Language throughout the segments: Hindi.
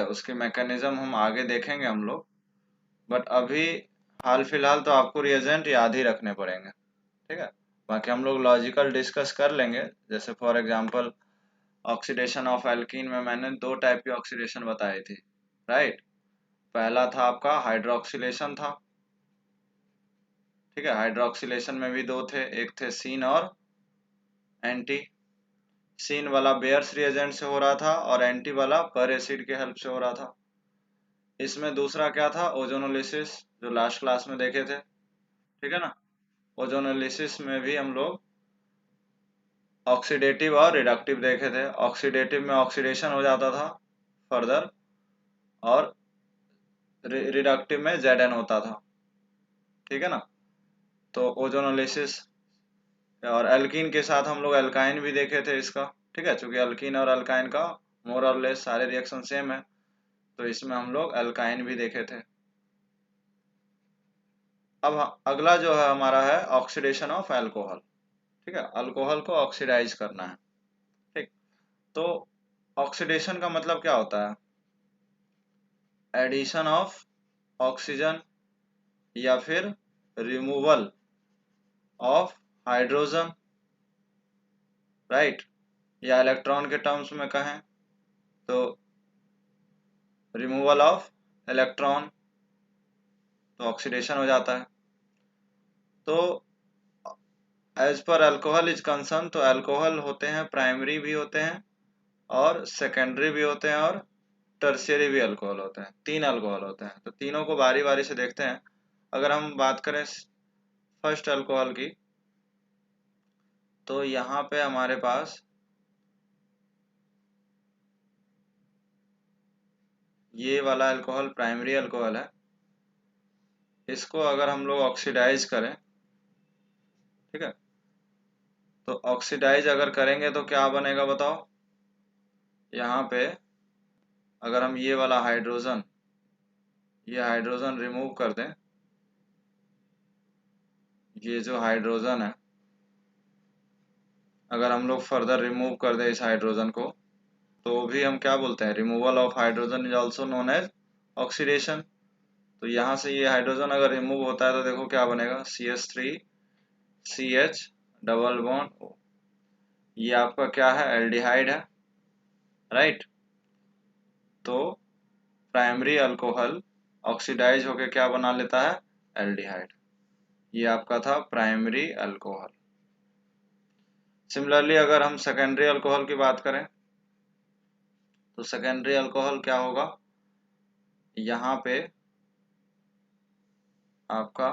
उसकी मैकेनिज्म हम आगे देखेंगे हम लोग, बट अभी हाल फिलहाल तो आपको रिएजेंट याद ही रखने पड़ेंगे, ठीक है। बाकी हम लोग लॉजिकल डिस्कस कर लेंगे। जैसे for example oxidation of alkene में मैंने दो टाइप की ऑक्सीडेशन बताई थी, राइट। पहला था आपका हाइड्रोक्सिलेशन था, ठीक है। हाइड्रोक्सिलेशन में भी दो थे, एक थे सीन और एंटी। सीन वाला बेयर्स रिएजेंट से हो रहा था और एंटी वाला पर एसिड के हेल्प से हो रहा था। इसमें दूसरा क्या था, ओजोनोलिसिस, जो लास्ट क्लास में देखे थे, ठीक है ना। ओजोनोलिसिस में भी हम लोग ऑक्सीडेटिव और रिडक्टिव देखे थे। ऑक्सीडेटिव में ऑक्सीडेशन हो जाता था फर्दर, और रिडक्टिव में Zn होता था, ठीक है ना। तो ओजोनोलिसिस, और एल्कीन के साथ हम लोग एल्काइन भी देखे थे इसका, ठीक है। चूंकि एल्कीन और एल्काइन का मोर और लेस सारे रिएक्शन सेम है, तो इसमें हम लोग एल्काइन भी देखे थे। अब अगला जो है हमारा है ऑक्सीडेशन ऑफ अल्कोहल, ठीक है। अल्कोहल को ऑक्सीडाइज करना है, ठीक। तो ऑक्सीडेशन का मतलब क्या होता है, एडिशन ऑफ ऑक्सीजन या फिर रिमूवल ऑफ हाइड्रोजन, राइट। या इलेक्ट्रॉन के टर्म्स में कहें तो रिमूवल ऑफ इलेक्ट्रॉन, तो ऑक्सीडेशन हो जाता है। तो as per alcohol is concern, तो अल्कोहल होते हैं प्राइमरी भी होते हैं और सेकेंडरी भी होते हैं और टर्शियरी भी अल्कोहल होते हैं। तीन अल्कोहल होते हैं, तो तीनों को बारी बारी से देखते हैं। अगर हम बात करें फर्स्ट अल्कोहल की, तो यहाँ पे हमारे पास ये वाला अल्कोहल प्राइमरी अल्कोहल है। इसको अगर हम लोग ऑक्सीडाइज करें, ठीक है, तो ऑक्सीडाइज अगर करेंगे तो क्या बनेगा बताओ। यहाँ पे अगर हम ये वाला हाइड्रोजन, ये हाइड्रोजन रिमूव कर दें, ये जो हाइड्रोजन है अगर हम लोग फर्दर रिमूव कर दें इस हाइड्रोजन को, तो भी हम क्या बोलते हैं, removal of hydrogen is also known as oxidation. तो यहाँ से ये हाइड्रोजन अगर रिमूव होता है तो देखो क्या बनेगा, CH3CH डबल बॉन्ड O। ये आपका क्या है, एल्डिहाइड है, राइट। तो प्राइमरी अल्कोहल ऑक्सीडाइज होके क्या बना लेता है, एल्डिहाइड। ये आपका था प्राइमरी अल्कोहल। सिमिलरली अगर हम सेकेंडरी अल्कोहल की बात करें, तो सेकेंडरी अल्कोहल क्या होगा, यहाँ पे आपका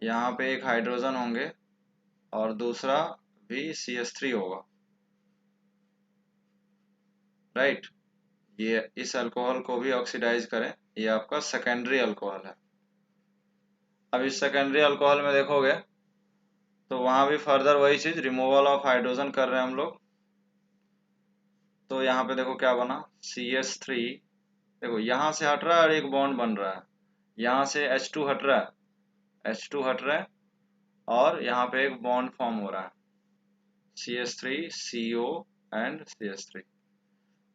यहाँ पे एक हाइड्रोजन होंगे और दूसरा भी CH3 होगा, राइट। ये इस अल्कोहल को भी ऑक्सीडाइज करें, ये आपका सेकेंडरी अल्कोहल है। अब इस सेकेंडरी अल्कोहल में देखोगे तो वहां भी फर्दर वही चीज, रिमूवल ऑफ हाइड्रोजन कर रहे हैं हम लोग। तो यहाँ पे देखो क्या बना, CH3, देखो यहाँ से हट रहा है और एक बॉन्ड बन रहा है, यहाँ से H2 हट रहा है, H2 हट रहा है और यहाँ पे एक बॉन्ड फॉर्म हो रहा है, CH3CO एंड CH3।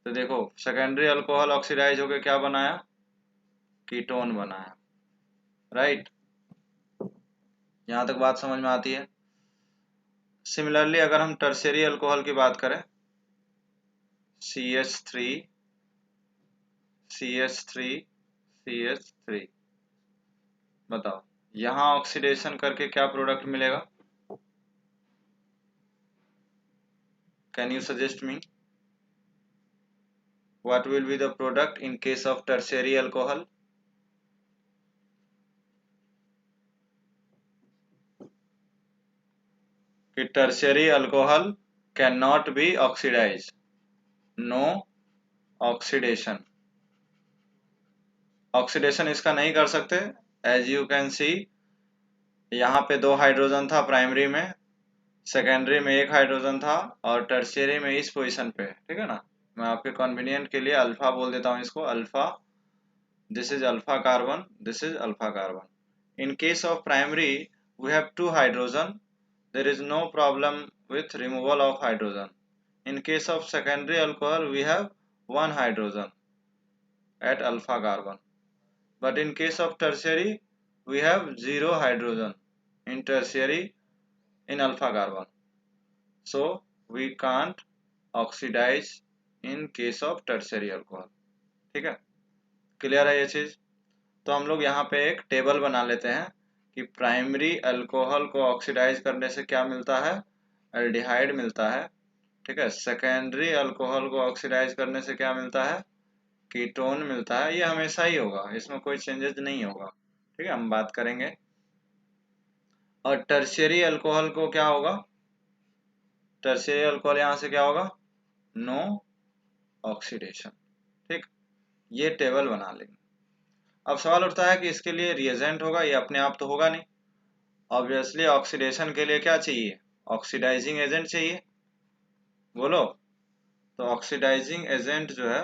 तो देखो सेकेंडरी अल्कोहल ऑक्सीडाइज होकर क्या बनाया, कीटोन बनाया, राइट। यहाँ तक बात समझ में आती है। सिमिलरली अगर हम टर्शियरी अल्कोहल की बात करें, CH3 CH3 CH3, बताओ यहाँ ऑक्सीडेशन करके क्या प्रोडक्ट मिलेगा, can you suggest me what will be the product in case of tertiary alcohol. कि tertiary alcohol can not be oxidise, no oxidation, oxidation इसका नहीं कर सकते। एज यू कैन सी यहाँ पे दो हाइड्रोजन था प्राइमरी में, सेकेंडरी में एक हाइड्रोजन था और टर्शियरी में इस पोजीशन पे, ठीक है ना। मैं आपके कन्वीनियंट के लिए अल्फा बोल देता हूँ इसको, alpha, this is alpha carbon, this is alpha carbon. In case of primary we have two hydrogen, there is no problem with removal of hydrogen. In case of secondary alcohol we have 1 hydrogen at alpha carbon, but in case of tertiary we have 0 hydrogen in tertiary in alpha carbon, so we can't oxidize in case of tertiary alcohol। ठीक है, क्लियर है ये चीज। तो हम लोग यहाँ पे एक टेबल बना लेते हैं कि प्राइमरी अल्कोहल को ऑक्सीडाइज करने से क्या मिलता है, एल्डिहाइड मिलता है। ठीक है, सेकेंडरी अल्कोहल को ऑक्सीडाइज करने से क्या मिलता है, कीटोन मिलता है। ये हमेशा ही होगा, इसमें कोई चेंजेस नहीं होगा। ठीक है, हम बात करेंगे। और टर्शियरी अल्कोहल को क्या होगा, टर्शियरी अल्कोहल यहाँ से क्या होगा, नो ऑक्सीडेशन। ठीक, ये टेबल बना लेंगे। अब सवाल उठता है कि इसके लिए रिएजेंट होगा, ये अपने आप तो होगा नहीं। ऑब्वियसली ऑक्सीडेशन के लिए क्या चाहिए, ऑक्सीडाइजिंग एजेंट चाहिए, बोलो। तो ऑक्सीडाइजिंग एजेंट जो है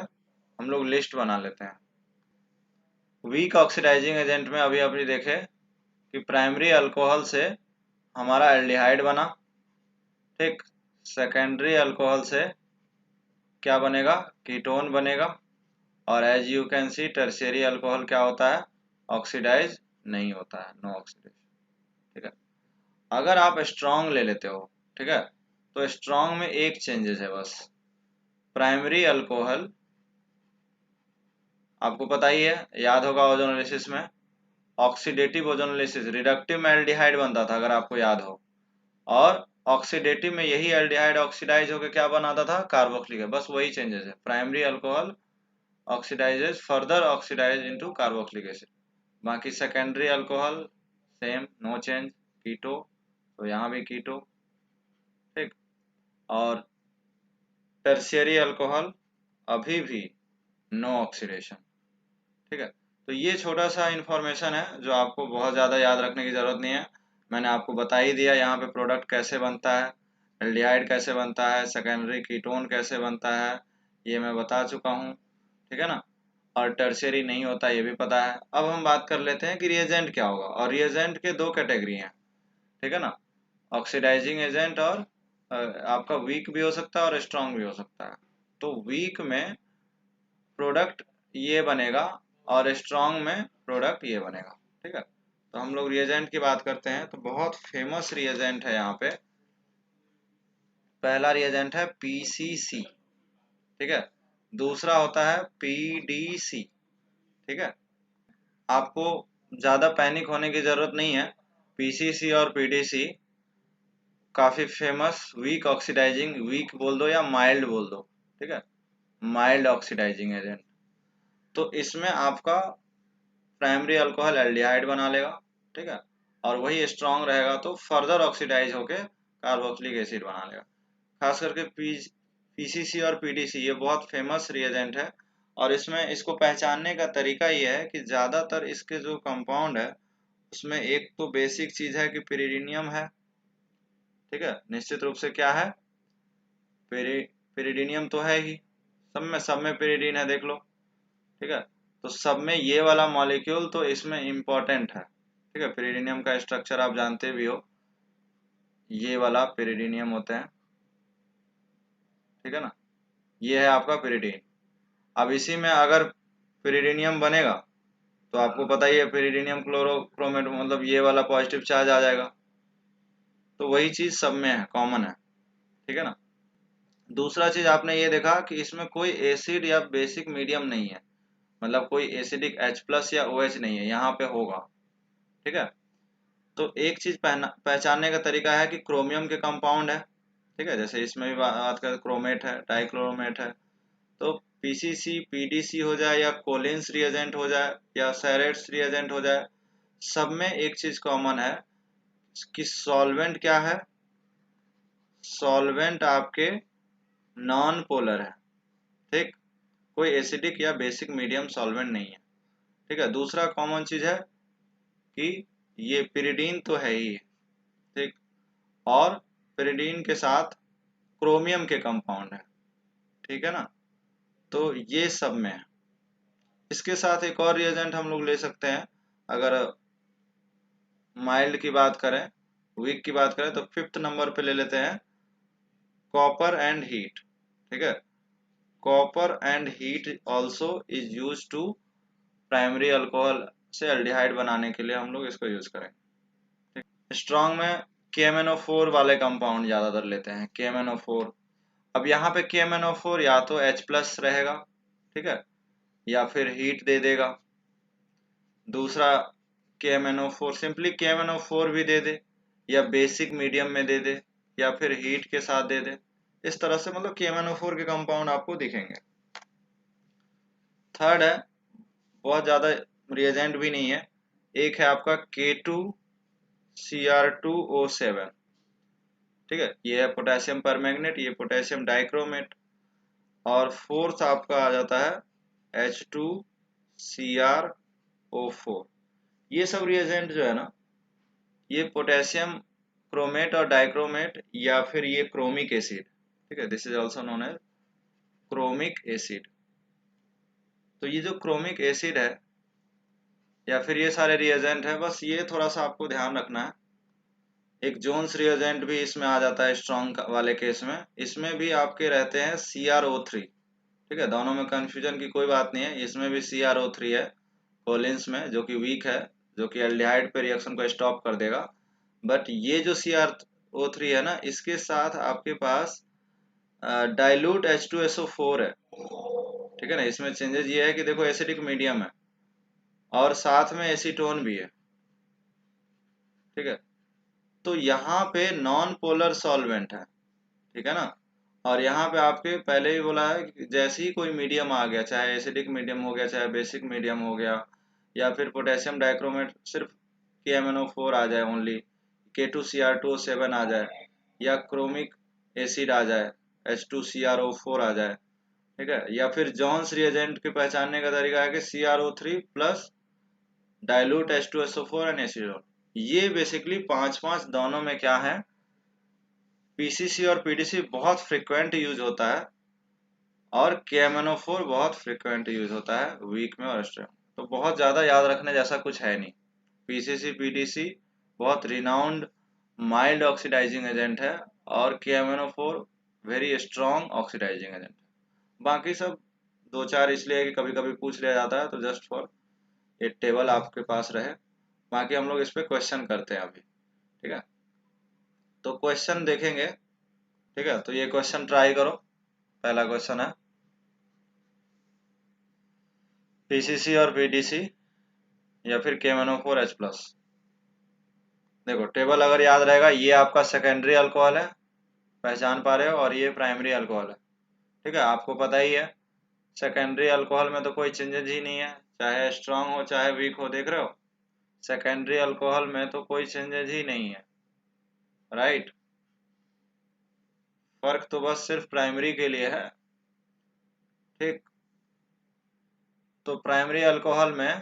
हम लोग लिस्ट बना लेते हैं। वीक ऑक्सीडाइजिंग एजेंट में अभी अभी देखे कि प्राइमरी अल्कोहल से हमारा एल्डिहाइड बना। ठीक, सेकेंडरी अल्कोहल से क्या बनेगा, कीटोन बनेगा। और as you can see tertiary alcohol क्या होता है, ऑक्सीडाइज नहीं होता है, नो ऑक्सीडेशन। ठीक है, अगर आप स्ट्रॉन्ग ले लेते हो, ठीक है, तो स्ट्रॉन्ग में एक चेंजेस है बस, प्राइमरी अल्कोहल आपको पता ही है, याद होगा ओजोनोलिसिस में ऑक्सीडेटिव ओजोनोलिसिस, रिडक्टिव में एल्डिहाइड बनता था अगर आपको याद हो, और ऑक्सीडेटिव में यही एल्डिहाइड ऑक्सीडाइज होकर क्या बनाता था, कार्बोक्सिलिक एसिड। बस वही चेंजेस है, primary alcohol oxidises further oxidise into carboxylic acid. बाकी secondary alcohol same, no change, keto, तो यहाँ भी कीटो। ठीक, और टर्शियरी अल्कोहल अभी भी नो ऑक्सीडेशन। ठीक है, तो ये छोटा सा इंफॉर्मेशन है जो आपको बहुत ज़्यादा याद रखने की ज़रूरत नहीं है। मैंने आपको बता ही दिया यहाँ पे प्रोडक्ट कैसे बनता है, एल्डिहाइड कैसे बनता है, सेकेंडरी कीटोन कैसे बनता है, ये मैं बता चुका हूँ। ठीक है ना, और टर्शियरी नहीं होता ये भी पता है। अब हम बात कर लेते हैं कि रिएजेंट क्या होगा, और रिएजेंट के दो कैटेगरी हैं। ठीक है ना, ऑक्सीडाइजिंग एजेंट और आपका वीक भी हो सकता है और स्ट्रॉन्ग भी हो सकता है। तो वीक में प्रोडक्ट ये बनेगा और स्ट्रॉन्ग में प्रोडक्ट ये बनेगा। ठीक है, तो हम लोग रिएजेंट की बात करते हैं, तो बहुत फेमस रिएजेंट है यहाँ पे। पहला रिएजेंट है पीसीसी। ठीक है, दूसरा होता है पीडीसी। ठीक है, आपको ज़्यादा पैनिक होने की ज़रूरत नहीं है, पीसीसी और पीडीसी काफ़ी फेमस वीक ऑक्सीडाइजिंग, वीक बोल दो या माइल्ड बोल दो। ठीक है, माइल्ड ऑक्सीडाइजिंग एजेंट। तो इसमें आपका प्राइमरी अल्कोहल एल्डिहाइड बना लेगा। ठीक है, और वही स्ट्रॉन्ग रहेगा तो फर्दर ऑक्सीडाइज होके कार्बोक्सिलिक एसिड बना लेगा। खास करके पीसीसी और पीडीसी ये बहुत फेमस रिएजेंट है, और इसमें इसको पहचानने का तरीका ये है कि ज़्यादातर इसके जो कंपाउंड है उसमें एक तो बेसिक चीज़ है कि पिरिडीनियम है। ठीक है, निश्चित रूप से क्या है, पिरिडीनियम तो है ही, सब में पिरिडीन है, देख लो। ठीक है, तो सब में ये वाला मॉलिक्यूल तो इसमें इम्पोर्टेंट है। ठीक है, पिरिडीनियम का स्ट्रक्चर आप जानते भी हो, ये वाला पिरिडीनियम होते हैं। ठीक है ना, ये है आपका पिरिडीन। अब इसी में अगर पिरिडीनियम बनेगा तो आपको पता ही है पिरिडीनियम क्लोरोक्रोमेट, मतलब ये वाला पॉजिटिव चार्ज आ जाएगा। तो वही चीज सब में है, कॉमन है। ठीक है ना, दूसरा चीज आपने ये देखा कि इसमें कोई एसिड या बेसिक मीडियम नहीं है, मतलब कोई एसिडिक H+ या OH नहीं है, यहाँ पे होगा। ठीक है, तो एक चीज पहचानने का तरीका है कि क्रोमियम के कंपाउंड है। ठीक है, जैसे इसमें भी बात करें, क्रोमेट है, डाइक्लोरोमेट है। तो पीसीसी पीडीसी हो जाए या कोलिन्स रिएजेंट हो जाए या सेरेट्स रिएजेंट हो जाए, सब में एक चीज कॉमन है कि सॉल्वेंट क्या है, सॉल्वेंट आपके नॉन पोलर है। ठीक, कोई एसिडिक या बेसिक मीडियम सॉल्वेंट नहीं है। ठीक है, दूसरा कॉमन चीज है कि ये पिरिडीन तो है ही। ठीक, और पिरिडीन के साथ क्रोमियम के कंपाउंड है। ठीक है ना, तो ये सब में है। इसके साथ एक और रिएजेंट हम लोग ले सकते हैं, अगर माइल्ड की बात करें, वीक की बात करें, तो 5th नंबर पे ले लेते हैं कॉपर एंड हीट। ठीक है, copper and heat also is use to primary alcohol से एल्डिहाइड बनाने के लिए हम लोग इसको यूज करेंगे। स्ट्रॉन्ग में KMnO4 वाले कंपाउंड ज्यादातर लेते हैं, KMnO4। अब यहाँ पे KMnO4 या तो H+ रहेगा, ठीक है, या फिर हीट दे देगा। दूसरा KMnO4 सिंपली KMnO4 भी दे दे, या बेसिक मीडियम में दे दे, या फिर हीट के साथ दे दे। इस तरह से मतलब KMnO4 के कंपाउंड आपको दिखेंगे। थर्ड है, बहुत ज्यादा रिएजेंट भी नहीं है, एक है आपका K2Cr2O7, ठीक है, ये है पोटेशियम परमैंगनेट, ये पोटेशियम डाइक्रोमेट। और फोर्थ आपका आ जाता है H2Cr O4। ये सब रिएजेंट जो है ना, ये पोटेशियम क्रोमेट और डाइक्रोमेट, या फिर ये क्रोमिक एसिड, ठीक है, this is also known as chromic acid. तो ये जो क्रोमिक एसिड है या फिर ये सारे रिएजेंट है, बस ये थोड़ा सा आपको ध्यान रखना है। एक जोन्स रिएजेंट भी इसमें आ जाता है स्ट्रॉन्ग वाले केस में, इसमें भी आपके रहते हैं CrO3, ठीक है, दोनों में कंफ्यूजन की कोई बात नहीं है, इसमें भी CrO3 है कोलिन्स में, जो कि वीक है, जो कि एल्डिहाइड पे रिएक्शन को स्टॉप कर देगा। बट ये जो CrO3 है ना, इसके साथ आपके पास डाइल्यूट H2SO4 है, ठीक है ना। इसमें चेंजेस ये है कि देखो एसिडिक मीडियम है और साथ में एसीटोन भी है, ठीक है। तो यहाँ पे नॉन पोलर सॉल्वेंट है, ठीक है ना। और यहाँ पे आपके पहले ही बोला है कि जैसे ही कोई मीडियम आ गया, चाहे एसिडिक मीडियम हो गया, चाहे बेसिक मीडियम हो गया, या फिर पोटेशियम डाइक्रोमेट सिर्फ KMnO4 आ जाए ओनली, K2Cr2O7 आ जाए, या क्रोमिक एसिड आ जाए H2CrO4 आ जाए, ठीक है, या फिर जॉन्स रिएजेंट के पहचानने का तरीका है कि CrO3 plus dilute H2SO4 and acetone. ये बेसिकली पांच पांच दोनों में क्या है, PCC और PDC बहुत फ्रिक्वेंट यूज होता है, और KMnO4 बहुत फ्रिक्वेंट यूज होता है वीक में और स्ट्रेंथ। तो बहुत ज़्यादा याद रखने जैसा कुछ है नहीं। PCC PDC बहुत रिनाउंड माइल्ड ऑक्सीडाइजिंग एजेंट है, और KMnO4 very strong oxidizing agent है। बाकी सब दो चार इसलिए कि कभी कभी पूछ लिया जाता है, तो जस्ट फॉर एक टेबल आपके पास रहे। बाकी हम लोग इस पे क्वेश्चन करते हैं अभी, ठीक है। तो क्वेश्चन देखेंगे, ठीक है, तो ये क्वेश्चन ट्राई करो। पहला क्वेश्चन है, PCC और PDC या फिर KMnO4 H+। देखो टेबल अगर याद रहेगा, ये आपका सेकेंडरी अल्कोहल है, पहचान पा रहे हो, और ये प्राइमरी अल्कोहल है, ठीक है, आपको पता ही है। सेकेंडरी अल्कोहल में तो कोई चेंजेस ही नहीं है, चाहे स्ट्रांग हो चाहे वीक हो, देख रहे हो, सेकेंडरी अल्कोहल में तो कोई चेंजेस ही नहीं है, राइट। फर्क तो बस सिर्फ प्राइमरी के लिए है, ठीक। तो प्राइमरी अल्कोहल में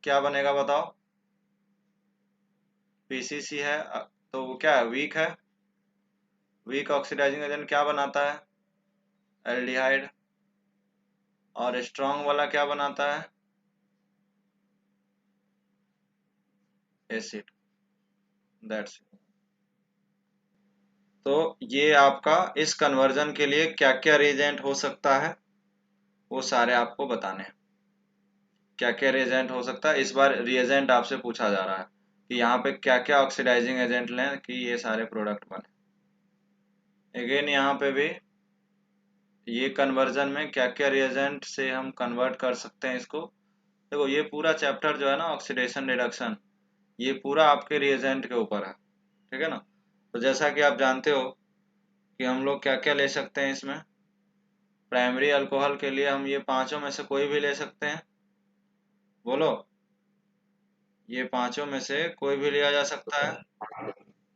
क्या बनेगा बताओ, PCC है, तो वो क्या है, वीक है। वीक ऑक्सीडाइजिंग एजेंट क्या बनाता है, एल्डिहाइड। और स्ट्रॉन्ग वाला क्या बनाता है, एसिड, दैट्स। तो ये आपका इस कन्वर्जन के लिए क्या क्या रिएजेंट हो सकता है, वो सारे आपको बताने हैं। क्या क्या रिएजेंट हो सकता है, इस बार रिएजेंट आपसे पूछा जा रहा है कि यहाँ पे क्या क्या ऑक्सीडाइजिंग एजेंट लें कि ये सारे प्रोडक्ट बने। अगेन यहाँ पे भी ये कन्वर्जन में क्या क्या रिएजेंट से हम कन्वर्ट कर सकते हैं इसको। देखो ये पूरा चैप्टर जो है ना, ऑक्सीडेशन रिडक्शन, ये पूरा आपके रिएजेंट के ऊपर है, ठीक है ना। तो जैसा कि आप जानते हो कि हम लोग क्या क्या ले सकते हैं इसमें, प्राइमरी अल्कोहल के लिए हम ये पांचों में से कोई भी ले सकते हैं, बोलो, ये पांचों में से कोई भी लिया जा सकता है,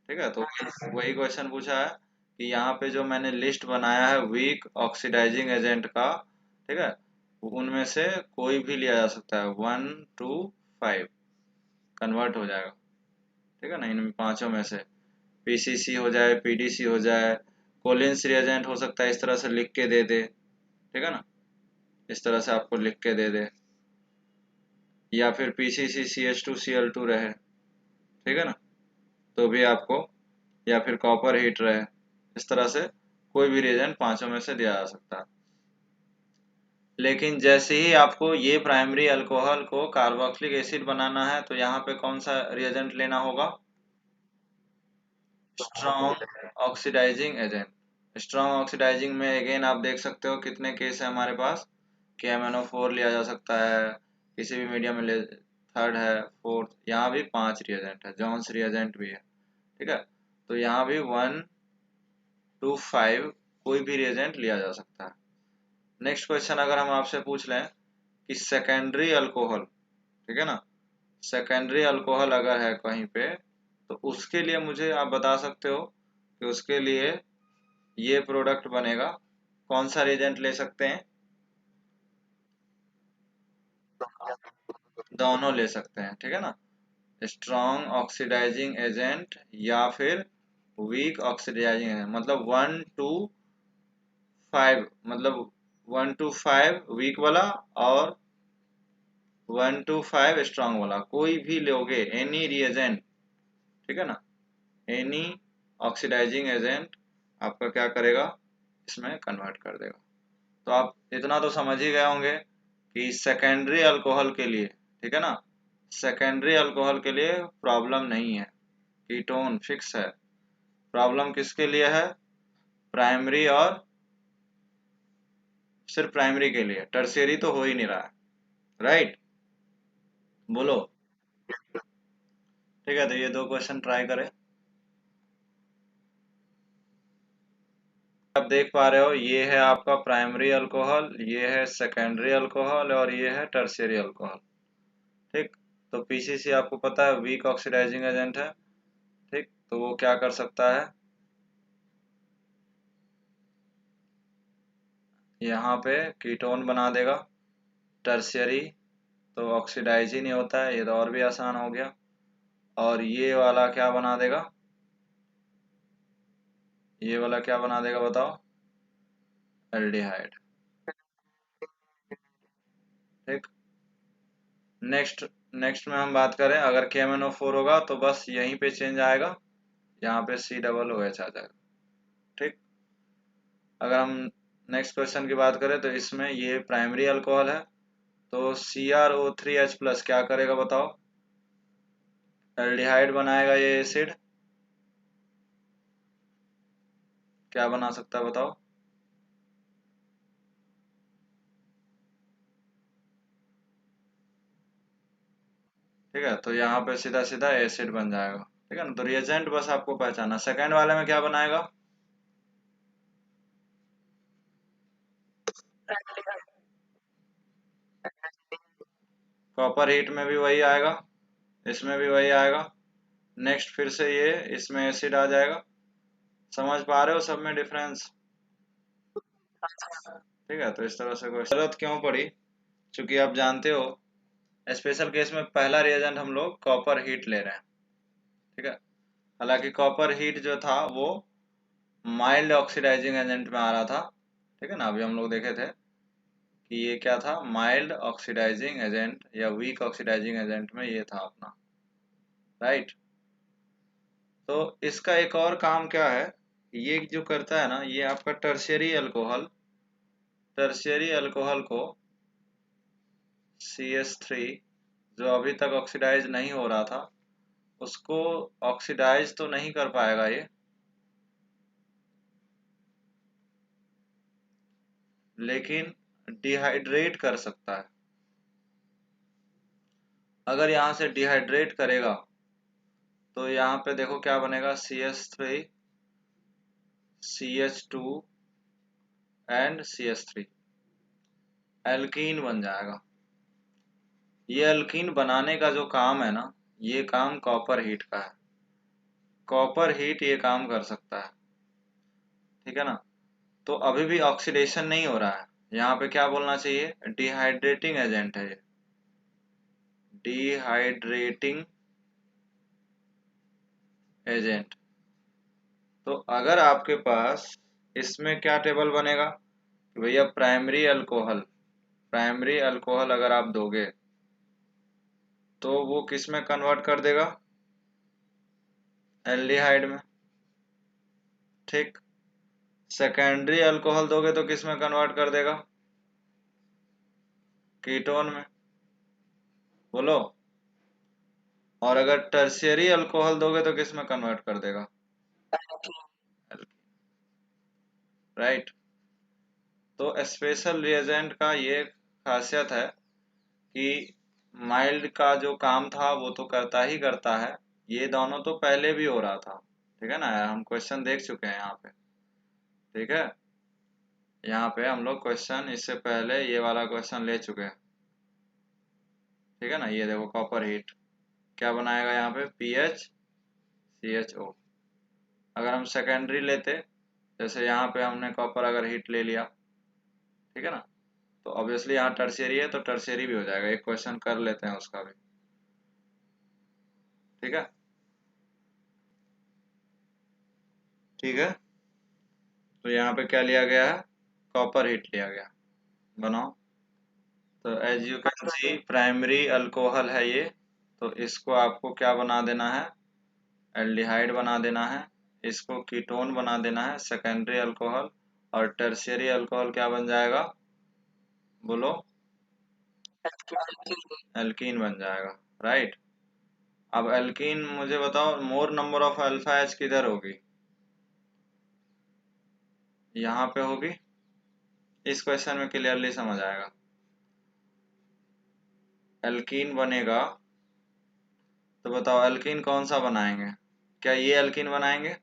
ठीक है। तो वही क्वेश्चन पूछा है कि यहाँ पे जो मैंने लिस्ट बनाया है वीक ऑक्सीडाइजिंग एजेंट का, ठीक है, उनमें से कोई भी लिया जा सकता है, 1 to 5 कन्वर्ट हो जाएगा, ठीक है ना, इन पांचों में से। PCC हो जाए, PDC हो जाए, कोलिन्स रिएजेंट हो सकता है, इस तरह से लिख के दे दे, ठीक है ना, इस तरह से आपको लिख के दे दे, या फिर PCC CH2Cl2 रहे, ठीक है ना, तो भी आपको, या फिर कॉपर हीट रहे, इस तरह से कोई भी रिएजेंट पांचों में से दिया जा सकता है। लेकिन जैसे ही आपको ये प्राइमरी अल्कोहल को कार्बोक्सिलिक एसिड बनाना है तो यहाँ पे कौन सा रिएजेंट लेना होगा? Strong oxidizing agent. Strong oxidizing में अगेन आप देख सकते हो कितने केस है हमारे पास कि MnO4 लिया जा सकता है, किसी भी मीडियम में ले, थर्ड है, फोर्थ, यहाँ भी 5 रिएजेंट है, जॉन्स रिएजेंट भी है। ठीक है, तो यहाँ भी 1 to 5 कोई भी रिएजेंट लिया जा सकता है। नेक्स्ट क्वेश्चन अगर हम आपसे पूछ लें कि सेकेंडरी अल्कोहल, ठीक है ना, सेकेंडरी अल्कोहल अगर है कहीं पे तो उसके लिए मुझे आप बता सकते हो कि उसके लिए ये प्रोडक्ट बनेगा, कौन सा रिएजेंट ले सकते हैं? दोनों ले सकते हैं, ठीक है ना, स्ट्रॉन्ग ऑक्सीडाइजिंग एजेंट या फिर वीक ऑक्सीडाइजिंग एजेंट, मतलब 1 to 5, मतलब 1 to 5 वीक वाला और 1 to 5 स्ट्रॉन्ग वाला, कोई भी लोगे एनी रिएजेंट, ठीक है ना, एनी ऑक्सीडाइजिंग एजेंट आपका क्या करेगा, इसमें कन्वर्ट कर देगा। तो आप इतना तो समझ ही गए होंगे कि सेकेंडरी अल्कोहल के लिए, ठीक है ना, सेकेंडरी अल्कोहल के लिए प्रॉब्लम नहीं है, कीटोन फिक्स है। प्रॉब्लम किसके लिए है? प्राइमरी और सिर्फ प्राइमरी के लिए, टर्शियरी तो हो ही नहीं रहा है, राइट? बोलो। ठीक है, तो ये 2 क्वेश्चन ट्राई करें। आप देख पा रहे हो ये है आपका प्राइमरी अल्कोहल, ये है सेकेंडरी अल्कोहल और ये है टर्शियरी अल्कोहल। ठीक, तो पीसीसी आपको पता है वीक ऑक्सीडाइजिंग एजेंट है। ठीक, तो वो क्या कर सकता है, यहाँ पे कीटोन बना देगा। टर्शियरी तो ऑक्सीडाइज ही नहीं होता है, ये तो और भी आसान हो गया। और ये वाला क्या बना देगा, ये वाला क्या बना देगा बताओ? एल्डिहाइड। ठीक, नेक्स्ट नेक्स्ट में हम बात करें, अगर KMnO4 होगा तो बस यहीं पे चेंज आएगा, यहाँ पे COOH आ जाएगा। ठीक, अगर हम नेक्स्ट क्वेश्चन की बात करें तो इसमें ये प्राइमरी अल्कोहल है, तो CrO3H+ क्या करेगा बताओ? एल्डिहाइड बनाएगा ये एसिड, क्या बना सकता है बताओ? ठीक है, तो यहाँ पे सीधा सीधा एसिड बन जाएगा। ठीक है ना, तो रिएजेंट बस आपको पहचाना। सेकेंड वाले में क्या बनाएगा? कॉपर हीट में भी वही आएगा, इसमें भी वही आएगा। नेक्स्ट फिर से ये इसमें एसिड आ जाएगा। समझ पा रहे हो सब में डिफरेंस? ठीक है, तो इस तरह से कोई जरूरत क्यों पड़ी, क्योंकि आप जानते हो स्पेशल केस में पहला रिएजेंट हम लोग कॉपर हीट ले रहे हैं। ठीक है, हालांकि कॉपर हीट जो था वो माइल्ड ऑक्सीडाइजिंग एजेंट में आ रहा था। ठीक है ना, अभी हम लोग देखे थे कि ये क्या था, माइल्ड ऑक्सीडाइजिंग एजेंट या वीक ऑक्सीडाइजिंग एजेंट में ये था अपना, राइट? तो इसका एक और काम क्या है, ये जो करता है ना, ये आपका टर्शियरी अल्कोहल को CH3 जो अभी तक ऑक्सीडाइज नहीं हो रहा था उसको ऑक्सीडाइज तो नहीं कर पाएगा ये, लेकिन डिहाइड्रेट कर सकता है। अगर यहाँ से डिहाइड्रेट करेगा तो यहाँ पे देखो क्या बनेगा, CH3 CH2 and CH3 alkene बन जाएगा। ये एल्कीन बनाने का जो काम है ना, ये काम कॉपर हीट का है। कॉपर हीट ये काम कर सकता है, ठीक है ना। तो अभी भी ऑक्सीडेशन नहीं हो रहा है, यहाँ पे क्या बोलना चाहिए, डिहाइड्रेटिंग एजेंट है ये, डिहाइड्रेटिंग एजेंट। तो अगर आपके पास इसमें क्या टेबल बनेगा कि भैया प्राइमरी अल्कोहल अगर आप दोगे तो वो किस में कन्वर्ट कर देगा, एल्डिहाइड में। ठीक, सेकेंडरी अल्कोहल दोगे तो किस में कन्वर्ट कर देगा, कीटोन में, बोलो। और अगर टर्शियरी अल्कोहल दोगे तो किस में कन्वर्ट कर देगा? राइट। तो स्पेशल रिएजेंट का ये खासियत है कि माइल्ड का जो काम था वो तो करता ही करता है, ये दोनों तो पहले भी हो रहा था, ठीक है ना, हम क्वेश्चन देख चुके हैं यहाँ पे, ठीक है। यहाँ पे हम लोग क्वेश्चन इससे पहले ये वाला क्वेश्चन ले चुके हैं, ठीक है ना। ये देखो कॉपर हीट क्या बनाएगा यहाँ पे, PHCHO। अगर हम सेकेंडरी लेते, जैसे यहाँ पे हमने कॉपर अगर हीट ले लिया, ठीक है ना, तो ऑब्वियसली यहाँ टर्शियरी है तो टर्शियरी भी हो जाएगा, एक क्वेश्चन कर लेते हैं उसका भी, ठीक है। ठीक है, तो यहाँ पे क्या लिया गया है, कॉपर हीट लिया गया, बनाओ। तो as you can see primary alcohol है ये, तो इसको आपको क्या बना देना है, एल्डिहाइड बना देना है, इसको कीटोन बना देना है, सेकेंडरी अल्कोहल। और टर्शियरी अल्कोहल क्या बन जाएगा, बोलो, एल्कीन बन जाएगा, राइट। अब एल्कीन मुझे बताओ मोर नंबर ऑफ अल्फा एच किधर होगी, यहाँ पे होगी, इस क्वेश्चन में क्लियरली समझ आएगा। एल्कीन बनेगा, तो बताओ एल्कीन कौन सा बनाएंगे, क्या ये एल्कीन बनाएंगे,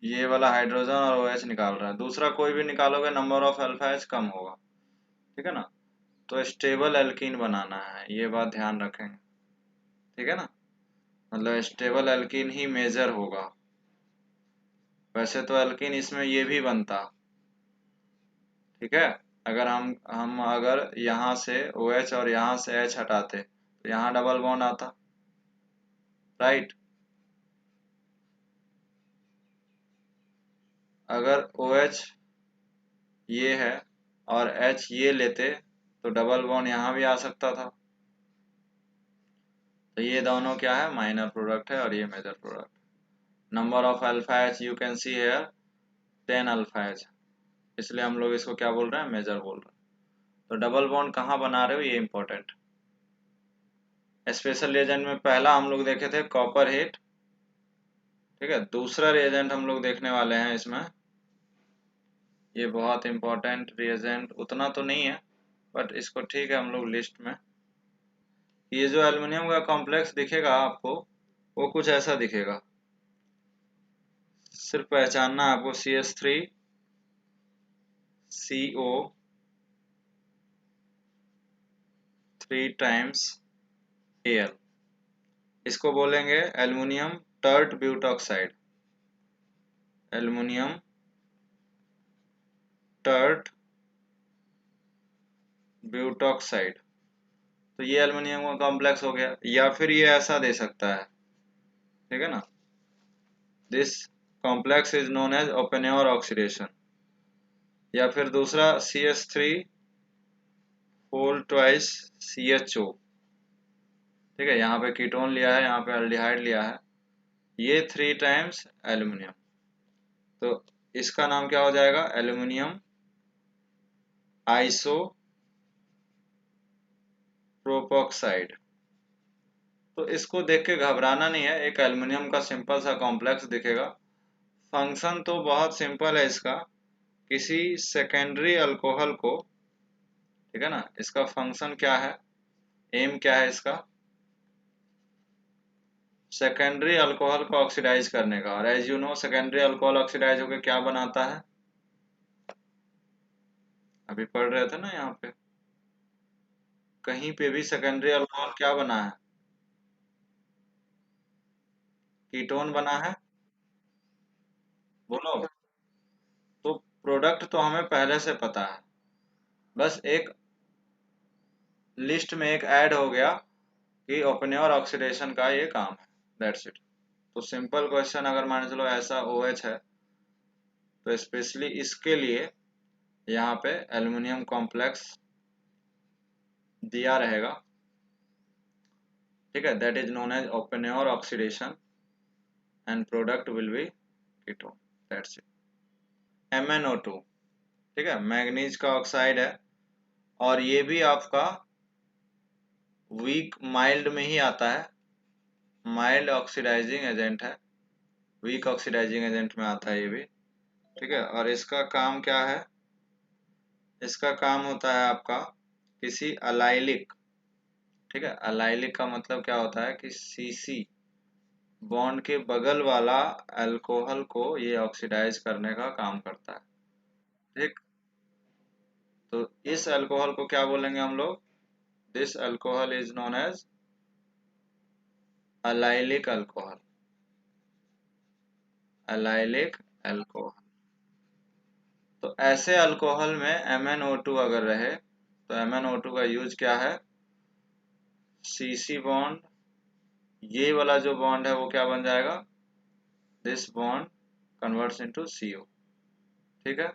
ये वाला हाइड्रोजन और OH निकाल रहा है, दूसरा कोई भी निकालोगे नंबर ऑफ अल्फा एच कम होगा, ठीक है ना। तो स्टेबल एल्कीन बनाना है, ये बात ध्यान रखेंगे, ठीक है ना, मतलब स्टेबल एल्कीन ही मेजर होगा। वैसे तो एल्कीन इसमें ये भी बनता, ठीक है, अगर हम अगर यहाँ से OH और यहाँ से H हटाते तो यहाँ डबल बॉन्ड आता, राइट। अगर OH ये है और H ये लेते तो डबल बॉन्ड यहाँ भी आ सकता था। तो ये दोनों क्या है, माइनर प्रोडक्ट है और ये major product. Number of alpha H you can see here 10 alpha H, इसलिए हम लोग इसको क्या बोल रहे हैं, मेजर बोल रहे हैं। तो डबल बॉन्ड कहाँ बना रहे हो, ये इंपॉर्टेंट। स्पेशल रिएजेंट में पहला हम लोग देखे थे कॉपर हीट, ठीक है। दूसरा रिएजेंट हम लोग देखने वाले हैं इसमें, ये बहुत इंपॉर्टेंट रिएजेंट उतना तो नहीं है बट इसको ठीक है हम लोग लिस्ट में। ये जो एल्युमिनियम का कॉम्प्लेक्स दिखेगा आपको वो कुछ ऐसा दिखेगा, सिर्फ पहचानना आपको, CH3CO 3 टाइम्स Al, इसको बोलेंगे aluminium tert butoxide, aluminium tert butoxide. तो ये एल्युमिनियम का कॉम्प्लेक्स हो गया, या फिर ये ऐसा दे सकता है, ठीक है ना, this complex is known as Oppenauer oxidation. या फिर दूसरा CH3 होल ट्वाइस CHO, ठीक है, यहाँ पे कीटोन लिया है, यहाँ पे एल्डिहाइड लिया है, ये 3 टाइम्स एल्युमिनियम, तो इसका नाम क्या हो जाएगा, एल्युमिनियम आइसो प्रोपोक्साइड। तो इसको देख के घबराना नहीं है, एक एल्युमिनियम का सिंपल सा कॉम्प्लेक्स दिखेगा। फंक्शन तो बहुत सिंपल है इसका, किसी सेकेंडरी अल्कोहल को, ठीक है ना, इसका फंक्शन क्या है, एम क्या है इसका, सेकेंडरी अल्कोहल को ऑक्सीडाइज करने का। और as you know secondary alcohol oxidize होकर क्या बनाता है, अभी पढ़ रहे थे ना यहाँ पे, कहीं पे भी सेकेंडरी अल्कोहल क्या बना है, कीटोन बना है, बोलो। तो प्रोडक्ट तो हमें पहले से पता है, बस एक लिस्ट में एक ऐड हो गया कि ओपेनहेयर ऑक्सीडेशन का ये काम है, दैट्स इट। तो सिंपल क्वेश्चन अगर मान चलो ऐसा OH है तो स्पेशली इसके लिए यहाँ पे एल्युमिनियम कॉम्प्लेक्स दिया रहेगा, ठीक है, that is known as Oppenauer oxidation and product will be ketone, that's it. MnO2, ठीक है, मैग्नीज का ऑक्साइड है, और ये भी आपका वीक माइल्ड में ही आता है, माइल्ड ऑक्सीडाइजिंग एजेंट है, वीक ऑक्सीडाइजिंग एजेंट में आता है ये भी। ठीक है, और इसका काम क्या है, इसका काम होता है आपका किसी अलाइलिक, ठीक है, अलाइलिक का मतलब क्या होता है कि सीसी बॉन्ड के बगल वाला अल्कोहल को ये ऑक्सीडाइज करने का काम करता है। ठीक, तो इस अल्कोहल को क्या बोलेंगे हम लोग, this alcohol is known as allylic alcohol, allylic alcohol. तो ऐसे अल्कोहल में MnO2 अगर रहे तो MnO2 का यूज क्या है, सीसी बॉन्ड, ये वाला जो बॉन्ड है वो क्या बन जाएगा, this bond converts into CO। ठीक है,